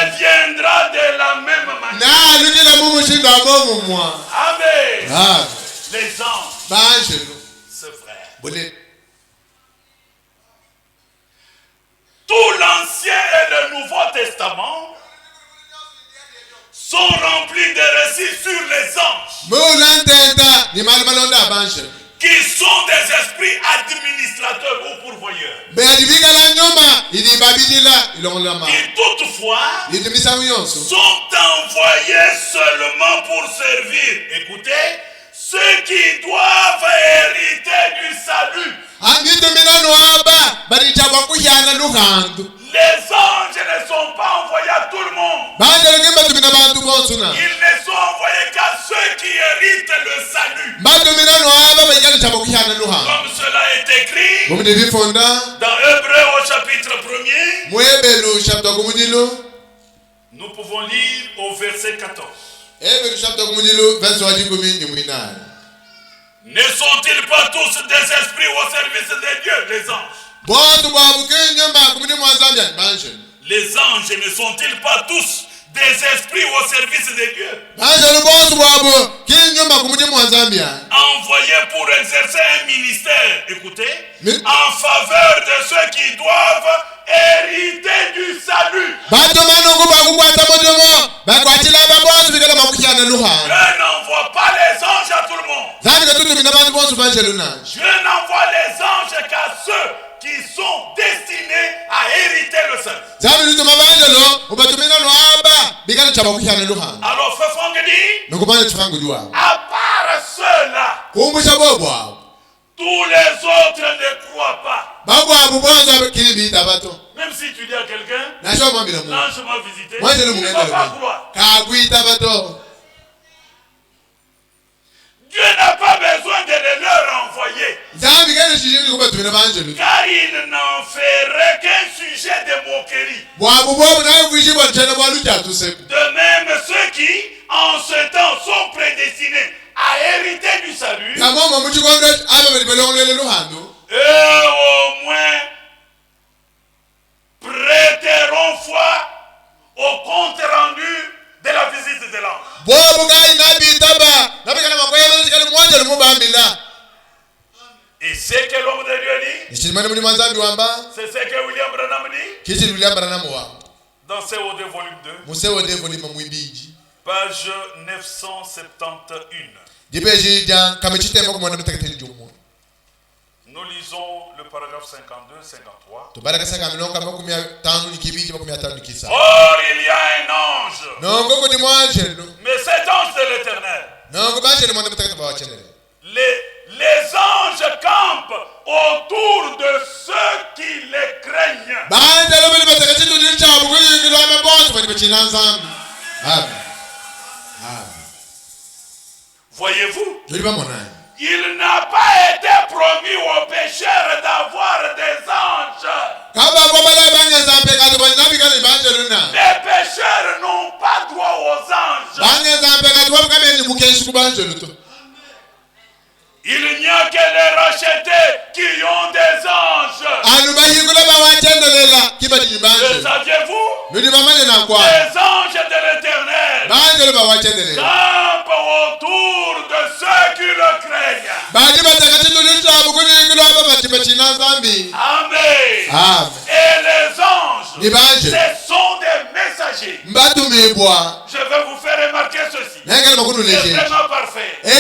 Reviendra de la même manière. Amen. Les anges. C'est vrai. Tout l'Ancien et le Nouveau Testament sont remplis de récits sur les anges, qui sont des esprits administrateurs ou pourvoyeurs, qui toutefois sont envoyés seulement pour servir, écoutez, ceux qui doivent hériter du salut. Les anges ne sont pas envoyés à tout le monde. Ils ne sont envoyés qu'à ceux qui héritent le salut. Comme cela est écrit dans Hébreux au chapitre 1er. Nous pouvons lire au verset 14. Ne sont-ils pas tous des esprits au service de Dieu, les anges? Les anges ne sont-ils pas tous des esprits au service de Dieu? Envoyés pour exercer un ministère, écoutez, en faveur de ceux qui doivent hériter du salut. Je n'envoie pas les anges à tout le monde. Je n'envoie les anges qu'à ceux qui sont destinés à hériter le salut. Alors, Frère Franck dit, à part ceux-là, tous les autres ne croient pas. Même si tu dis à quelqu'un, l'ange m'a visité, il ne va pas croire. Dieu n'a pas besoin de les leur envoyer. Car il n'en ferait qu'un sujet de moquerie. De même, ceux qui, en ce temps, sont prédestinés à hériter du salut, eux au moins prêteront foi au compte rendu de la visite de l'ange. Et c'est que l'homme de Dieu dit, c'est ce que William Branham dit dans COD volume 2, page 971. Nous lisons le paragraphe 52-53. Or, il y a un ange. Mais cet ange de l'Éternel. Les anges campent autour de ceux qui les craignent. Voyez-vous? Il n'a pas été promis aux pécheurs d'avoir des anges. Il n'y a que les rachetés qui ont des anges. Le saviez-vous? Les anges de l'Éternel campent autour de ceux qui le craignent. Amen. Et les anges, ce sont des messagers. Je vais vous faire remarquer ceci. C'est vraiment parfait. Ça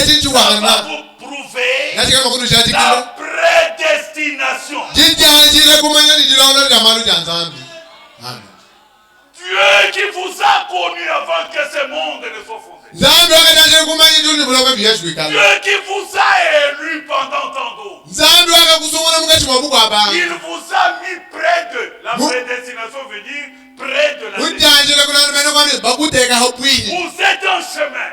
va vous prouver la prédestination. Dieu qui vous a connu avant que ce monde ne soit fondé. Dieu qui vous a élu pendant tant d'autres. Il vous a mis près de la prédestination, veut dire près de la destination. Vous êtes en chemin.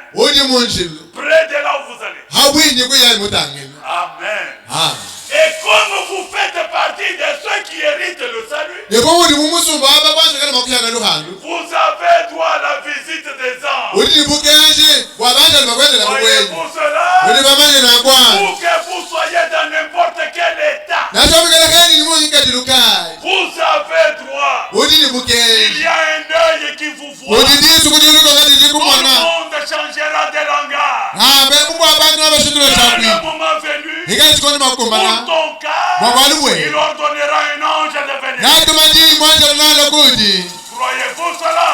Près de là où vous allez. Amen. Et comme vous faites partie de ceux qui héritent le salut, vous avez droit à la visite des anges. Voyez-vous cela? Pour que vous soyez dans n'importe quel état, vous avez droit. Il y a un œil qui vous voit. Tout le monde changera de langage. Le moment venu, pour ton cas, il ordonnera un ange de venir. Croyez-vous cela?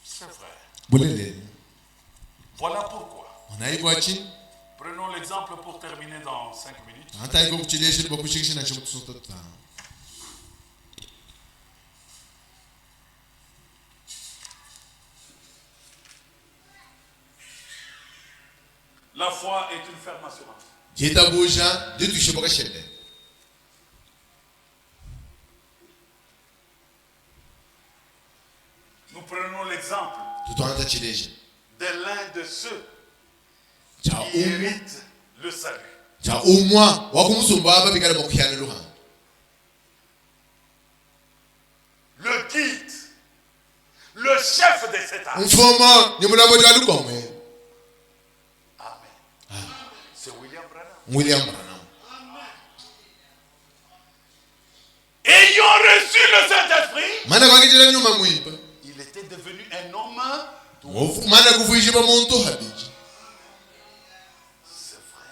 C'est vrai. Voilà pourquoi. Prenons l'exemple pour terminer dans 5 minutes. La foi est une ferme assurance. Nous prenons l'exemple de l'un de ceux qui héritent le salut. Le guide, le chef de cette armée. C'est William Branham. Ayant reçu le Saint-Esprit, il était devenu un homme. C'est vrai.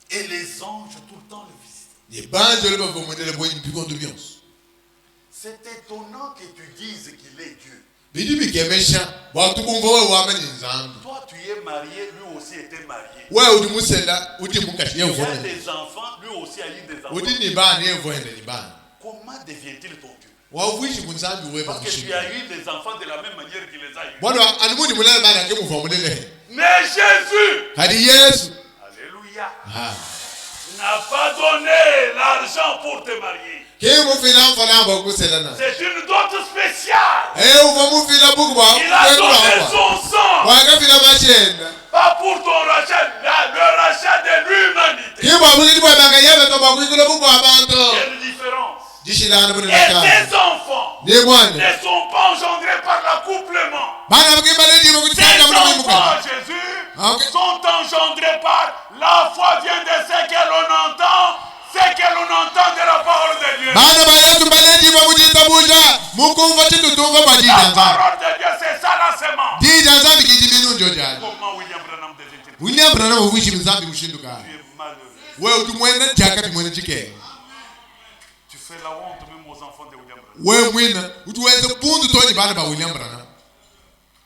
Et les anges tout le temps le visitent. C'est étonnant que tu dises qu'il est Dieu. Toi, tu es marié, lui aussi était marié. Il y a des enfants, lui aussi a eu des enfants. Comment devient-il ton Dieu? Parce que tu as eu des enfants de la même manière qu'il les a eu. Mais Jésus, alléluia, n'a pas donné l'argent pour te marier. C'est une dot spéciale. Il a donné son sang. Pas pour ton rachat, le rachat de l'humanité. Il y a une différence. Et tes enfants ne sont pas engendrés par l'accouplement. Tes enfants, Jésus, sont engendrés par la foi vient de ce que l'on entend. C'est que l'on entend de la parole de Dieu. La parole de Dieu, c'est ça la semence. Comment William Branham devient-il? Tu es malheureux. Tu fais la honte même aux enfants de William Branham.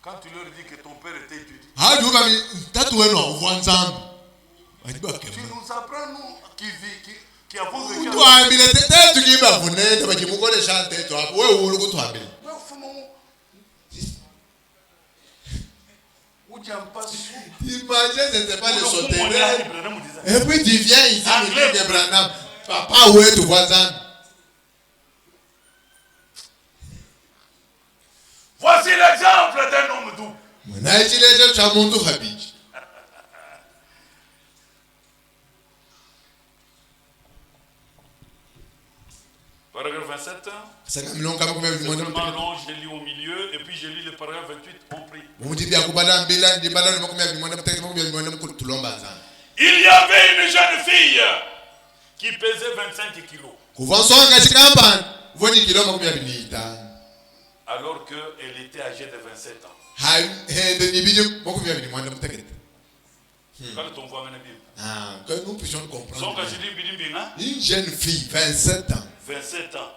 Quand tu leur dis que ton père était étudié, tu nous apprends, nous, qui avons vécu. Et puis tu viens ici, papa, où est ton voisin? Voici l'exemple d'un homme doux. 27. Simplement non, je lis au milieu et puis je lis le paragraphe 28, on prie. Il y avait une jeune fille qui pesait 25 kilos. Alors qu'elle était âgée de 27 ans. Que nous puissions comprendre. Une jeune fille, 27 ans. 27 ans.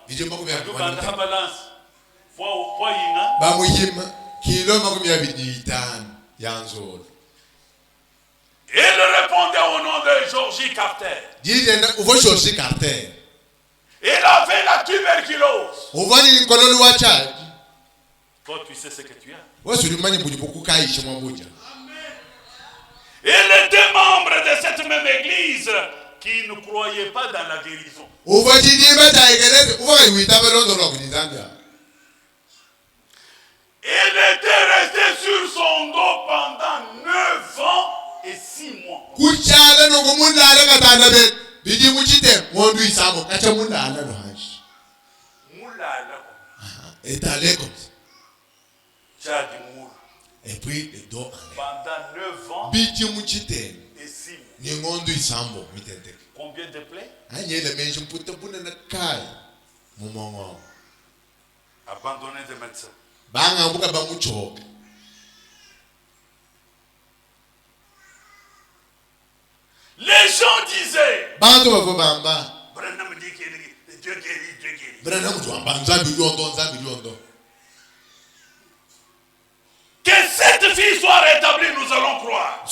Et elle répondait au nom de Georgie Carter. Elle avait la tuberculose. Toi, tu sais ce que tu as. Elle était membre de cette même église qui ne croyait pas dans la guérison. Elle était restée sur son dos pendant 9 ans et 6 mois. Et puis le dos pendant 9 ans et 6 mois. Combien de plaies? Abandonné des médecins. Les gens disaient Branham dit que Dieu guérit, Dieu guérit. Que cette fille soit rétablie, nous allons croire.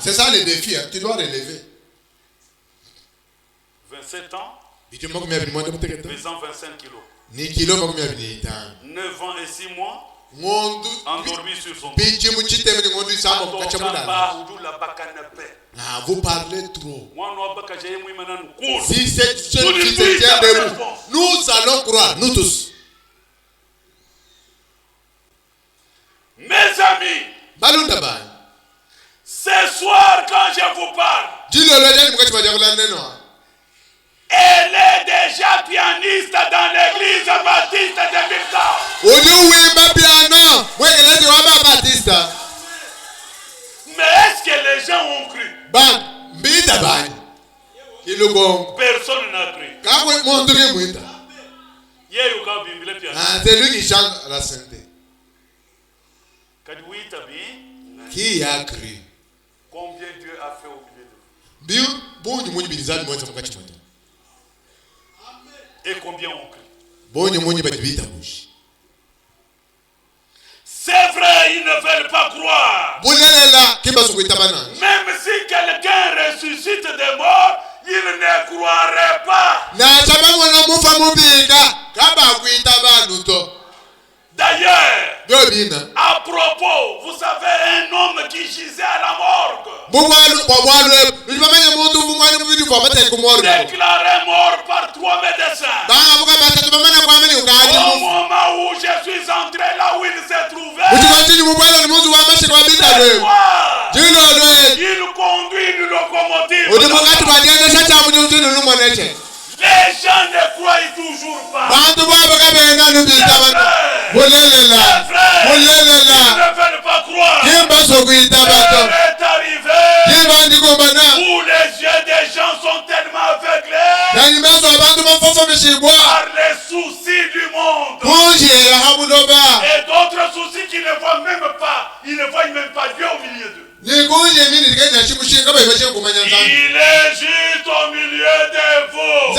C'est ça le défi, hein. Tu dois relever. 27 ans, pesant 25 kilos. 9 ans et 6 mois, endormi sur son dos. Vous parlez trop. Si cette jeune fille se tient debout, nous allons croire, nous tous. Mes amis, ce soir quand je vous parle, elle est déjà pianiste dans l'église baptiste de Victor. Mais est-ce que les gens ont cru? Personne n'a cru. C'est lui qui chante à la sainteté. Qui a cru? Combien Dieu a fait au milieu de vous? Et combien ont cru? C'est vrai, ils ne veulent pas croire. Même si quelqu'un ressuscite des morts, ils ne croiraient pas. D'ailleurs, à propos, vous savez, un homme qui gisait à la morgue, déclaré mort par 3 médecins. Au moment où je suis entré là où il se trouvait, il conduit une locomotive. Les gens ne croient toujours pas. C'est vrai. Ils ne veulent pas croire. Il est arrivé où les yeux des gens sont tellement aveuglés par les soucis du monde et d'autres soucis qu'ils ne voient même pas. Ils ne voient même pas Dieu au milieu d'eux. Il est juste au milieu de vous.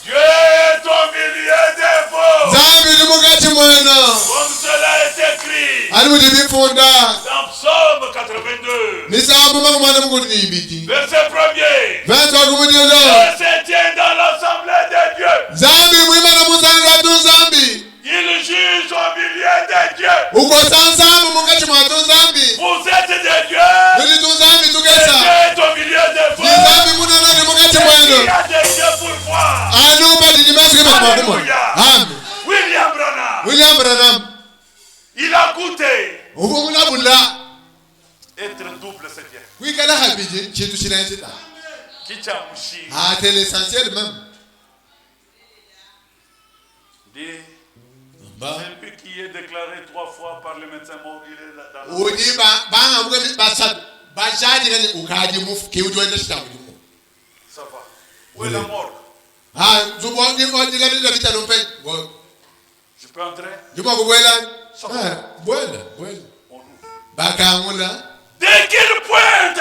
Dieu est au milieu de vous. Comme cela est écrit dans Psaume 82. Verset 1er. Dieu se tient dans l'assemblée de Dieu. Il juge au milieu de Dieu. Vous êtes de Dieu. Et Dieu est au milieu de vous. Il y a des dieux pour voir. Alléluia. William Branham. Il a goûté. Être double, c'est bien. Ah, c'est l'essentiel même. Celui qui est déclaré 3 fois par le médecin mort, il est là dans la... Ça va. Où est la mort? Je peux entrer? Dès qu'il pointe,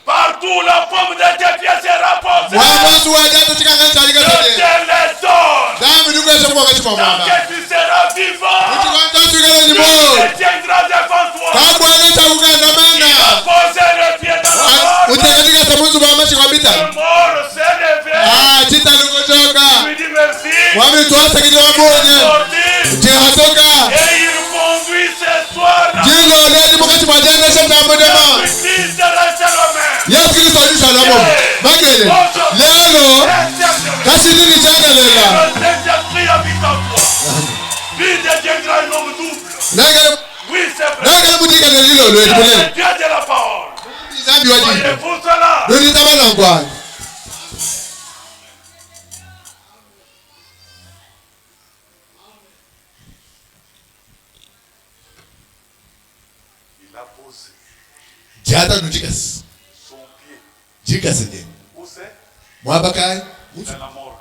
partout la pomme de tes pieds sera posée. Je te les donne. Tant que tu seras vivant, Dieu te tiendra devant toi. Il va poser le pied dans la mort. Le mort s'est levé. Il dit merci. Et il conduit ce soir dans l'église de la Salomé. Saint-Esprit habite en toi. Lui deviendra un homme double. Oui, c'est vrai. C'est le Dieu de la parole. Voyez-vous cela? Il a posé son pied. Où c'est? Dans la mort.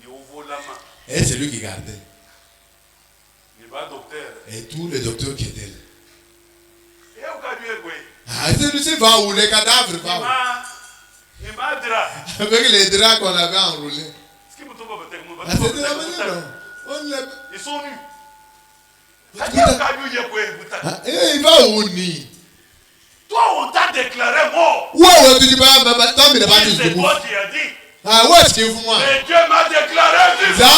Il ouvre la main. Et c'est lui qui gardait. Il va docteur. Et tous les docteurs qui étaient là. Et au cas du celui-ci va où les cadavres va où? Il m'a drap. Avec les draps qu'on avait enroulés. Ils sont nus. Il va où ni? Toi, on t'a déclaré mort. Tu dis pas, c'est toi qui as dit. Où est-ce qu'il faut moi? Et Dieu m'a déclaré vivant.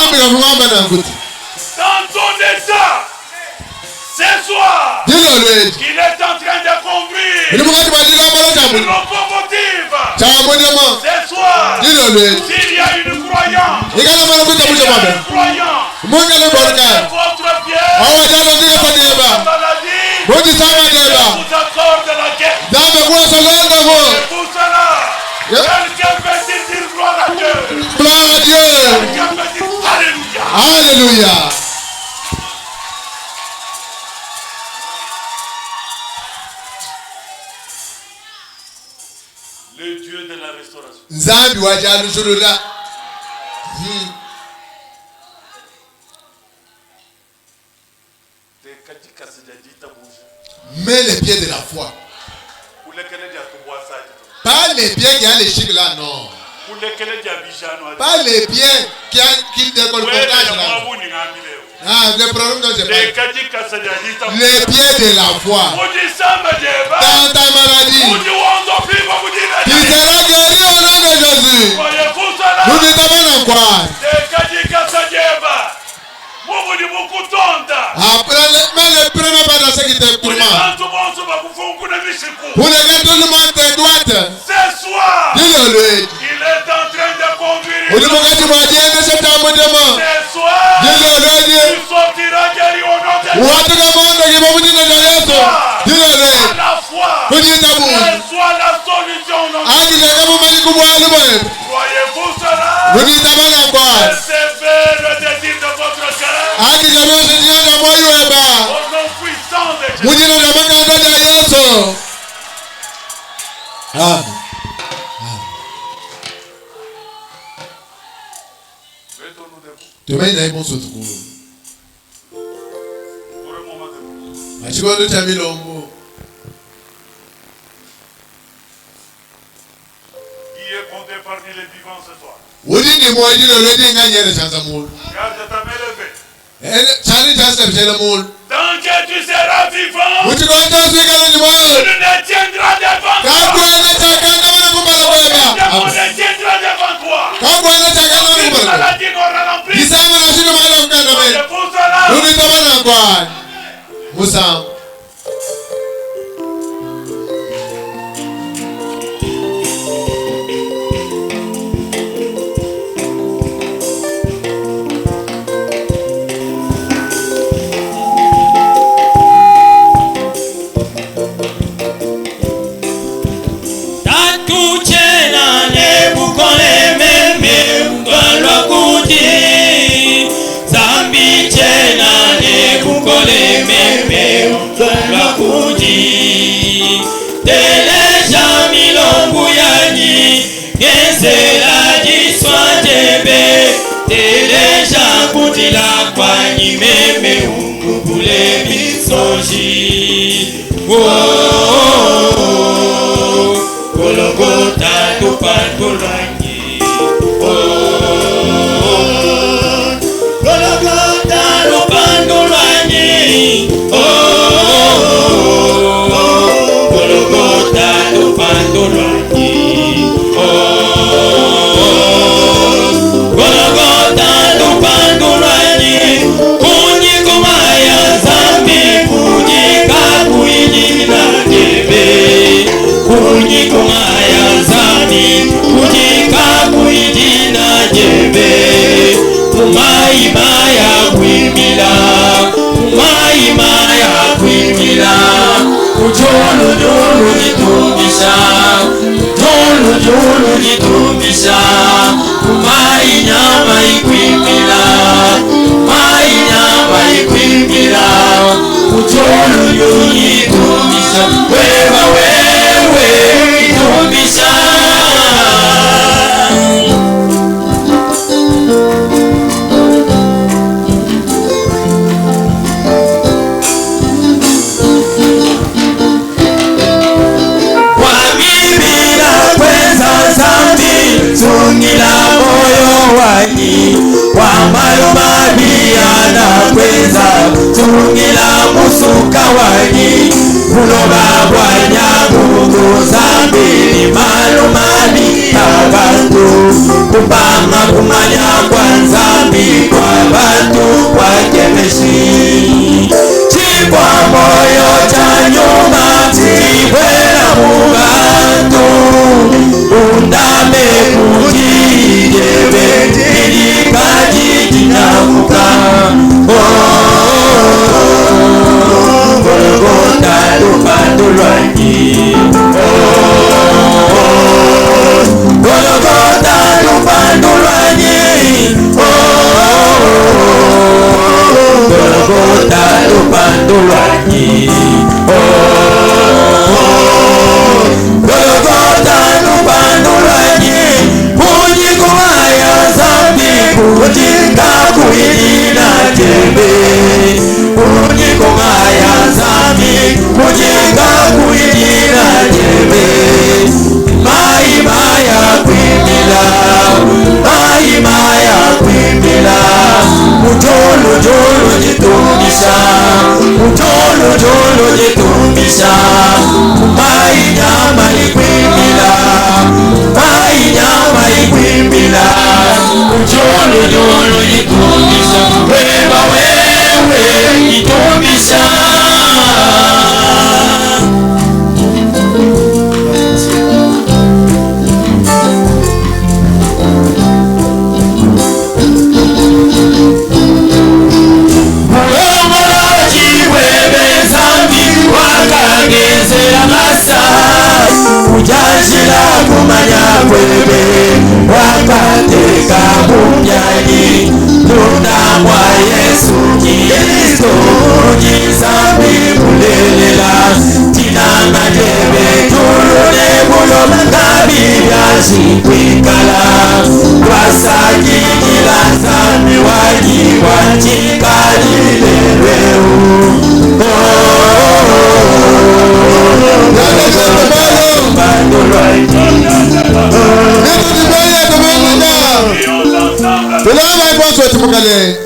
Dans ton état, ce soir, il est en train de conduire une locomotive. Ce soir, s'il y a une croyance, votre pied, la maladie, vous accorde la guerre. Et pour cela, quelqu'un peut dire gloire à Dieu. Quelqu'un peut dire Alléluia. Alléluia. Le Dieu de la restauration. Mets les pieds de la foi. Pas les pieds qui ont les chics là, non. Pas les pieds qui décolportent là. Le problème dont je parle. Les pieds de la foi. Dans ta maladie. Tu seras guéri au nom de Jésus. Nous ne t'avons quoi. Après, mais ne prenez pas dans ce qui te tourmente. Pour les gars, tout le monde te doit. Ce soir, dis-le-lui. Il est en train de conduire. Ce soir, il sortira guéri au nom de Dieu. À la foi, qu'elle soit la solution au nom de Dieu. Voyez-vous cela? Recevez le désir de votre cœur. Au nom puissant de Jésus. Amen. Demain, il y a un bon saut. Qui est compté parmi les vivants ce soir? Garde ta main levée. Tant que tu seras vivant, tu ne tiendras devant toi. On ne tiendra devant toi. Aucune maladie n'aura l'emprise. Pour cela, Twakuji Teleja milongu yani Gezela jiswa jebe Teleja kutila kwa nyimeme Umukule misoji Gologota tupandulwanyi Gologota tupandulwanyi Gologota tupandulwanyi Gologota tupandulwanyi Kunyikumaya zambi kunyika kuyijina jebe Kunyikumaya zambi kunyika kuyijina jebe Kumaimaya kwimila Kumaimaya kwimila Kujulu julu jitumbisha Julu julu jitumbisha Kumainyama ikwimila Kumainyama ikwimila Kujulu julu jitumbisha Wewa wewe jitumbisha Tungila moyo wanyi Wamalumabia na kweza Tungila musuka wanyi Kuloba wanya Mungu zambili Malumabia bantu Kupanga kumanya kwa nzambi Kwa bantu kwa kemeshi Chikwa moyo chanyuma Chibwela mubantu Undame kujijebe Ilikajijinamuka Golgota lupandulwanyi Golgota lupandulwanyi Golgota lupandulwanyi Golgota lupandulwanyi Kunyikumaya zambi kujika kuyijina jebe Kunyikumaya zambi kujika kuyijina jebe Maimaya kwimila Maimaya kwimila Mujolo jolo jitumbisha Mujolo jolo jitumbisha Mainyama ikwimila Mainyama ikwimila Mujolo jolo jitumbisha Wewa wewe jitumbisha Ujashila kumanya kwebe Wakateka bunyaji Luna mwa Yesu Kristo Jizambi mulelela Tinanga jebe Tulune mulo Gabi vyashi kwikala Wasajijila zambi waji Wachikalileweu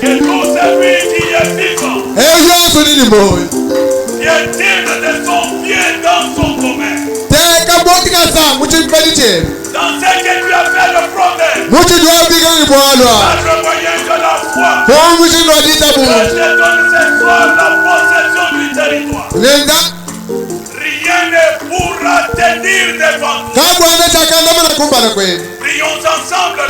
Que tout celui qui est vivant piétine de son pied dans son domaine. Dans ce que tu as fait le problème. Par le moyen de la foi. Je te donne ce soir la possession du territoire. Rien ne pourra te dire devant toi. Prions ensemble.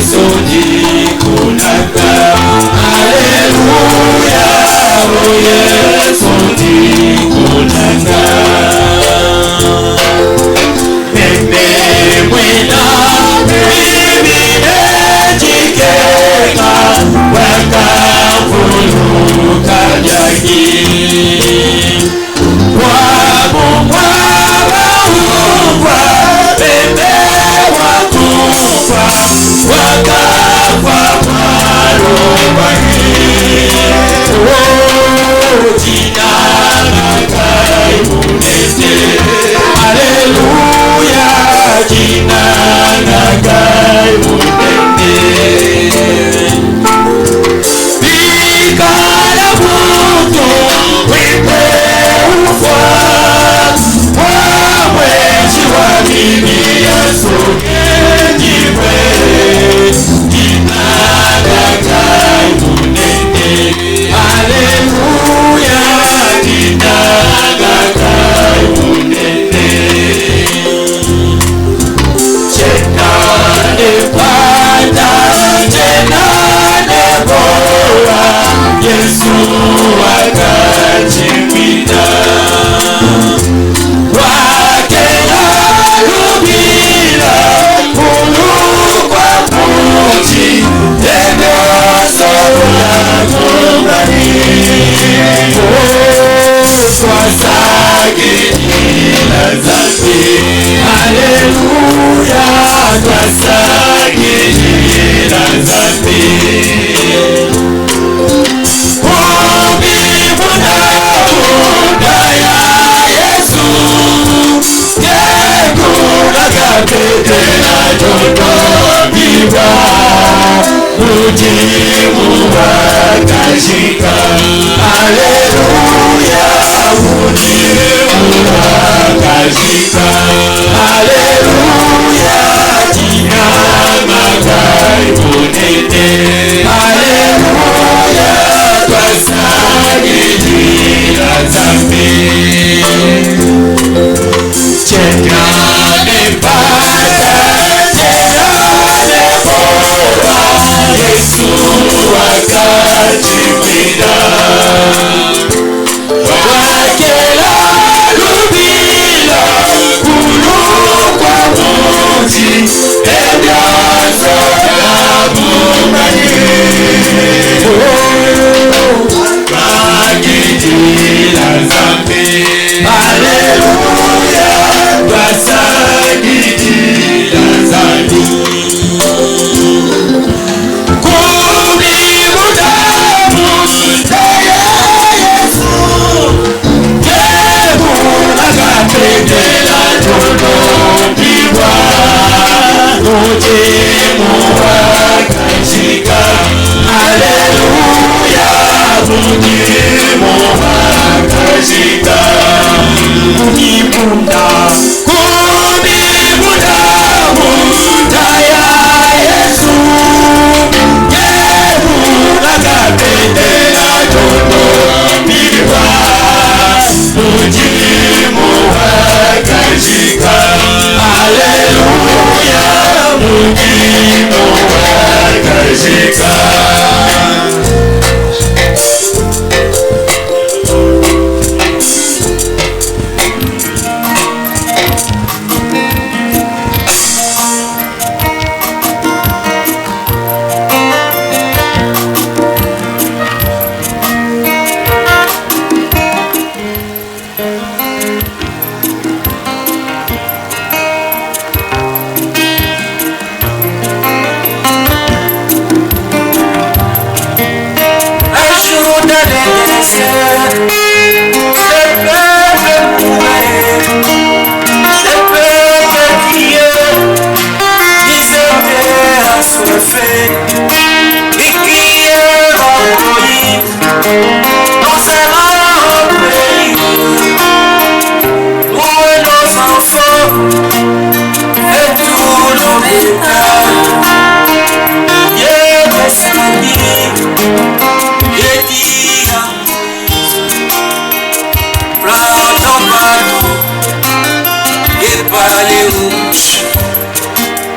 Yesu ndikunaka. Haleluya, oh Yesu ndikunaka. Meme mwina mimi nejikeka wakafuluka jagi. Wabungwa waungwa meme wakufa wakafa marubani. Jina nakai munete. Haleluya, jina nakai munete. Bikala buto wipe ufa wawezi wa bibi Yesu kenjiwe. Jina nakai munete. Haleluya, jina nakai munete. Chenane pata, chenane bora, Yesu akachimwita. Wakela lubila kulukwa muchi, tendo sola kumbani. Twasagidila zambi. Haleluya, twasagidila zambi. Ubibuna bunda ya Yesu kekuna kapetela joto biwa. Mujimu wakashika. Haleluya, mujimu wakashika. Haleluya, jina nakai munete. Haleluya, twasagidila zambi. Chenane pata, chenane bora, Yesu akachimwita. Wakela lubila kulukwa muchi, tendo sola kumbani. Twasagidila zambi. Haleluya, twasagidila zambi. Kubibuda munda ya Yesu kekuna kapetela joto biwa. Mujimu wakashika. Haleluya, mujimu wakashika. Kunibunda munda ya Yesu kekuna kapetela joto biwa. Mujimu wakashika. Haleluya, mujimu wakashika.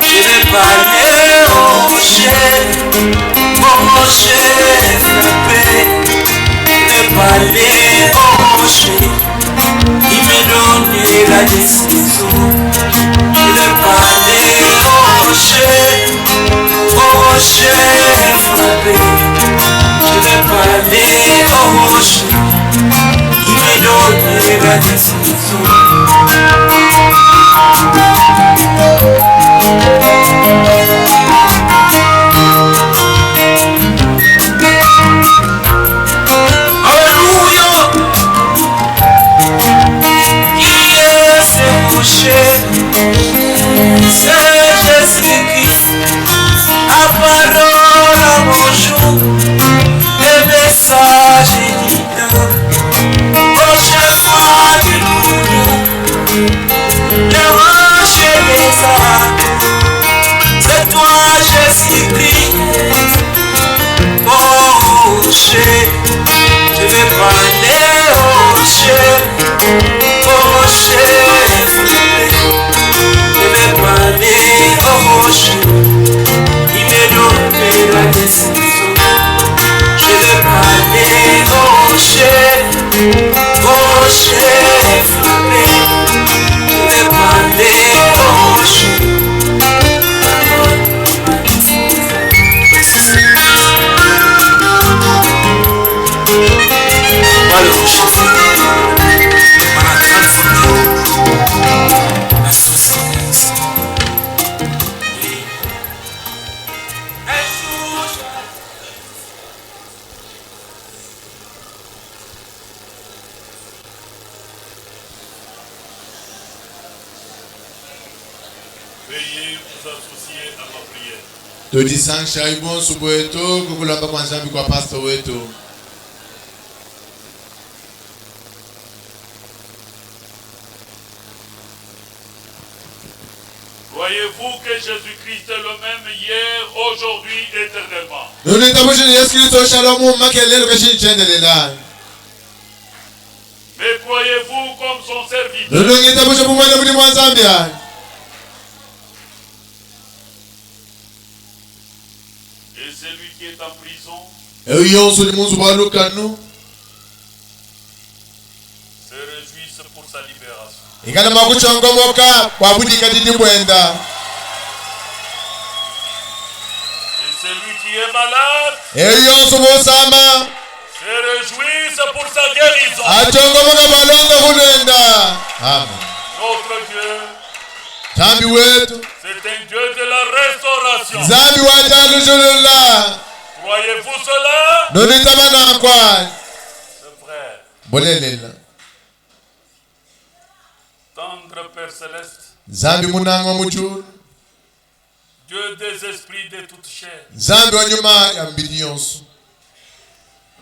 Je vais parler Ne pas les rocher. Il me donne la décision. Ne pas les rocher. Frappé. Je ne pas les rocher. Il me donne la décision. C'est Jésus-Christ, à parole à bonjour, et message éditeur, au chef de nous, le rocher des âmes, c'est toi Jésus-Christ, oh rocher, je vais parler au rocher, oh rocher. Il me donne la décision. Je vais parler au rocher frappé. Je vais parler au rocher. Moi le rocher, on a transformé la société. Todisang shaibon subueto kukulamba kwa nzambi kwa pastor wetu. Voyez-vous que Jésus-Christ est le même hier, aujourd'hui, éternellement. Mais croyez-vous comme son serviteur. Et celui qui est en prison se réjouissent pour sa libération. Et celui qui est malade se réjouissent pour sa guérison. Notre Dieu, c'est un Dieu de la restauration. Croyez-vous cela? C'est vrai. Tendre Père Céleste, Dieu des esprits de toute chair,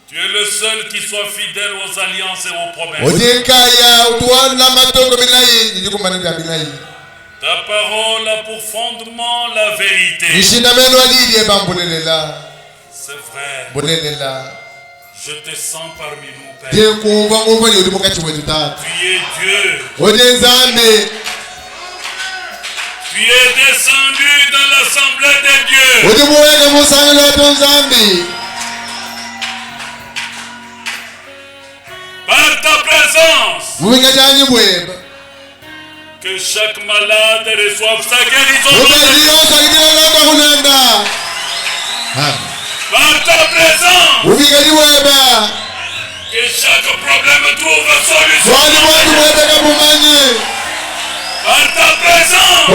tu es le seul qui soit fidèle aux alliances et aux promesses. Ta parole a pour fondement la vérité. C'est vrai. Je te sens parmi nous, Père. Tu es Dieu. Tu es descendu dans l'assemblée des dieux. Par ta présence, que chaque malade reçoive sa guérison. Par ta présence, que chaque problème trouve solution. Par ta présence,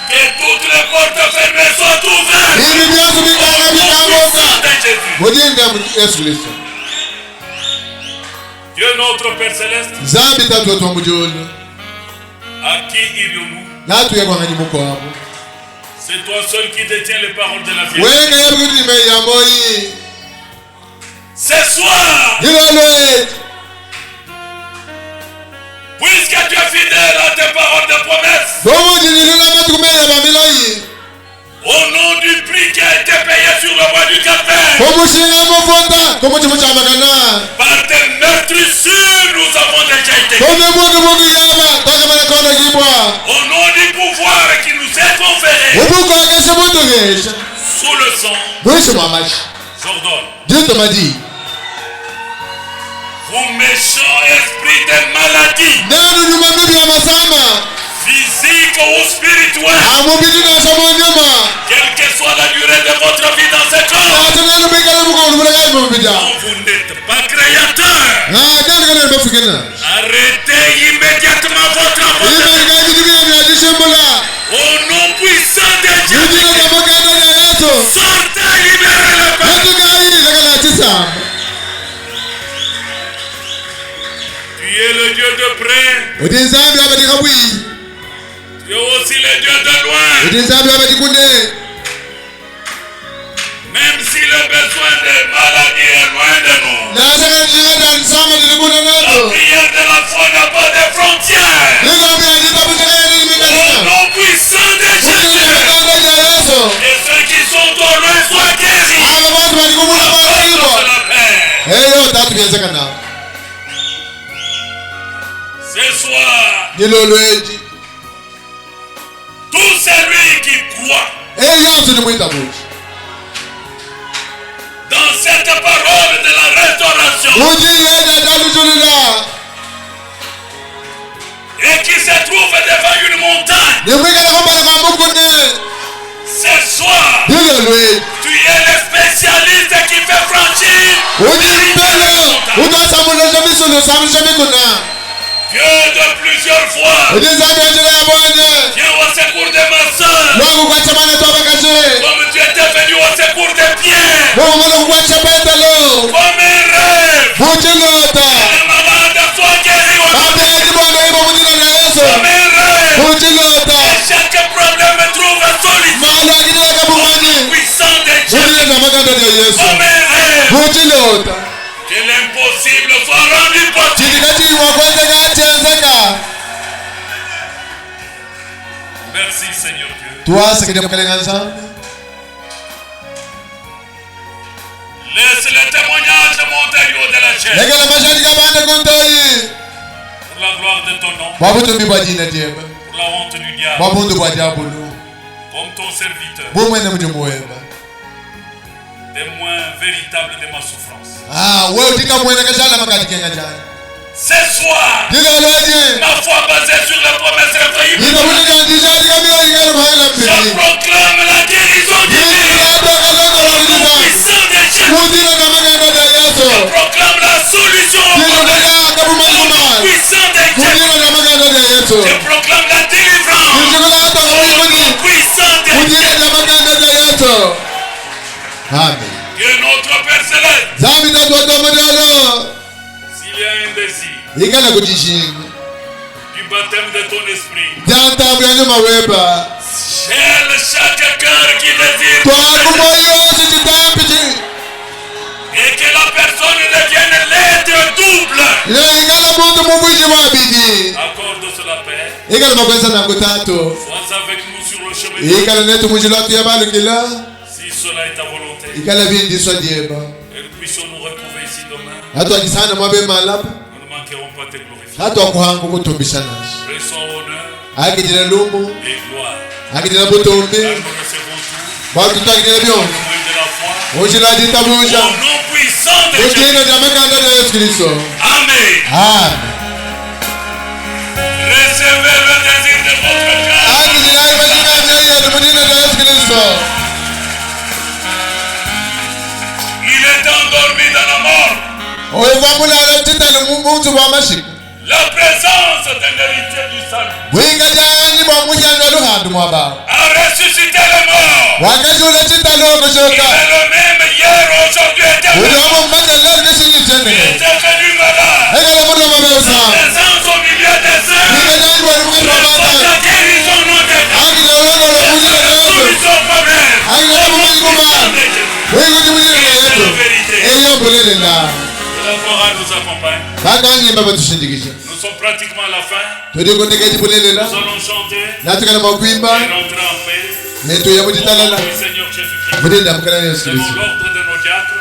que toutes les portes fermées soient ouvertes. Au nom de Jésus. Dieu notre Père Céleste, à qui irions-nous? C'est toi seul qui détiens les paroles de la vie. Ce soir, puisque tu es fidèle à tes paroles de promesse, au nom du prix qui a été payé sur le bois du Calvaire, par tes meurtrissures, nous avons déjà été. Au nom du pouvoir qui nous fait conférer sous le sang, j'ordonne. Dieu te m'a dit, vous méchants esprits de maladie, physique ou spirituelle, quelle que soit la durée de votre vie dans ce corps, vous n'êtes pas créateur. Arrêtez immédiatement votre avortement. Au nom puissant de Dieu, sortez, libérez-le. Tu es le Dieu de près. Tu es aussi le Dieu de loin. Même si le besoin de maladie est loin de nous, la prière de la foi n'a pas de frontières. Au nom puissant de Jésus, et ceux qui sont au loin soient guéris. Ce soir, tout celui qui croit dans cette parole de la restauration et qui se trouve devant une montagne, ce soir, tu es le spécialiste qui fait franchir Dieu de plusieurs fois, viens au secours de ma soeur, comme tu étais venu au secours de Pierre, comme un rêve, que le malade soit guéri aujourd'hui, comme un rêve, et chaque problème trouve solution, au nom puissant de Dieu, comme un rêve, que l'impossible soit rendu possible. Merci Seigneur Dieu. Laisse le témoignage monter au de la chair. Pour la gloire de ton nom. Pour la honte du diable. Comme ton serviteur. Témoin véritable de ma souffrance. Ce soir, ma foi basée sur la promesse d'Abraham, je proclame la guérison divine. Puissant de Jésus. Je proclame la solution au problème. Puissant de Jésus. Je proclame la délivrance. Puissant de Jésus. Amen. Que notre Père céleste, s'il y a un désir du baptême de ton esprit, gèle chaque cœur qui désire et que la personne devienne l'être double. Accorde cela, Père. Sois avec nous sur le chemin. Si cela est ta volonté, et que nous puissions nous retrouver ici demain, nous ne manquerons pas de te glorifier. Reçois honneur et gloire. Car nous recevons tout au nom de la foi, au nom puissant de Jésus. Amen. Recevez le désir de votre cœur. Il est endormi dans la mort. La présence de l'héritier du salut a ressuscité le mort. Il est le même hier, aujourd'hui et éternellement. Il était venu malade. Sa présence au milieu des heures reçoit la guérison non détruite. La solution au problème. Et la vérité. La gloire nous accompagne. Nous sommes pratiquement à la fin. Nous allons chanter et rentrer en paix. Au nom du Seigneur Jésus-Christ. C'est l'ordre de nos diacres.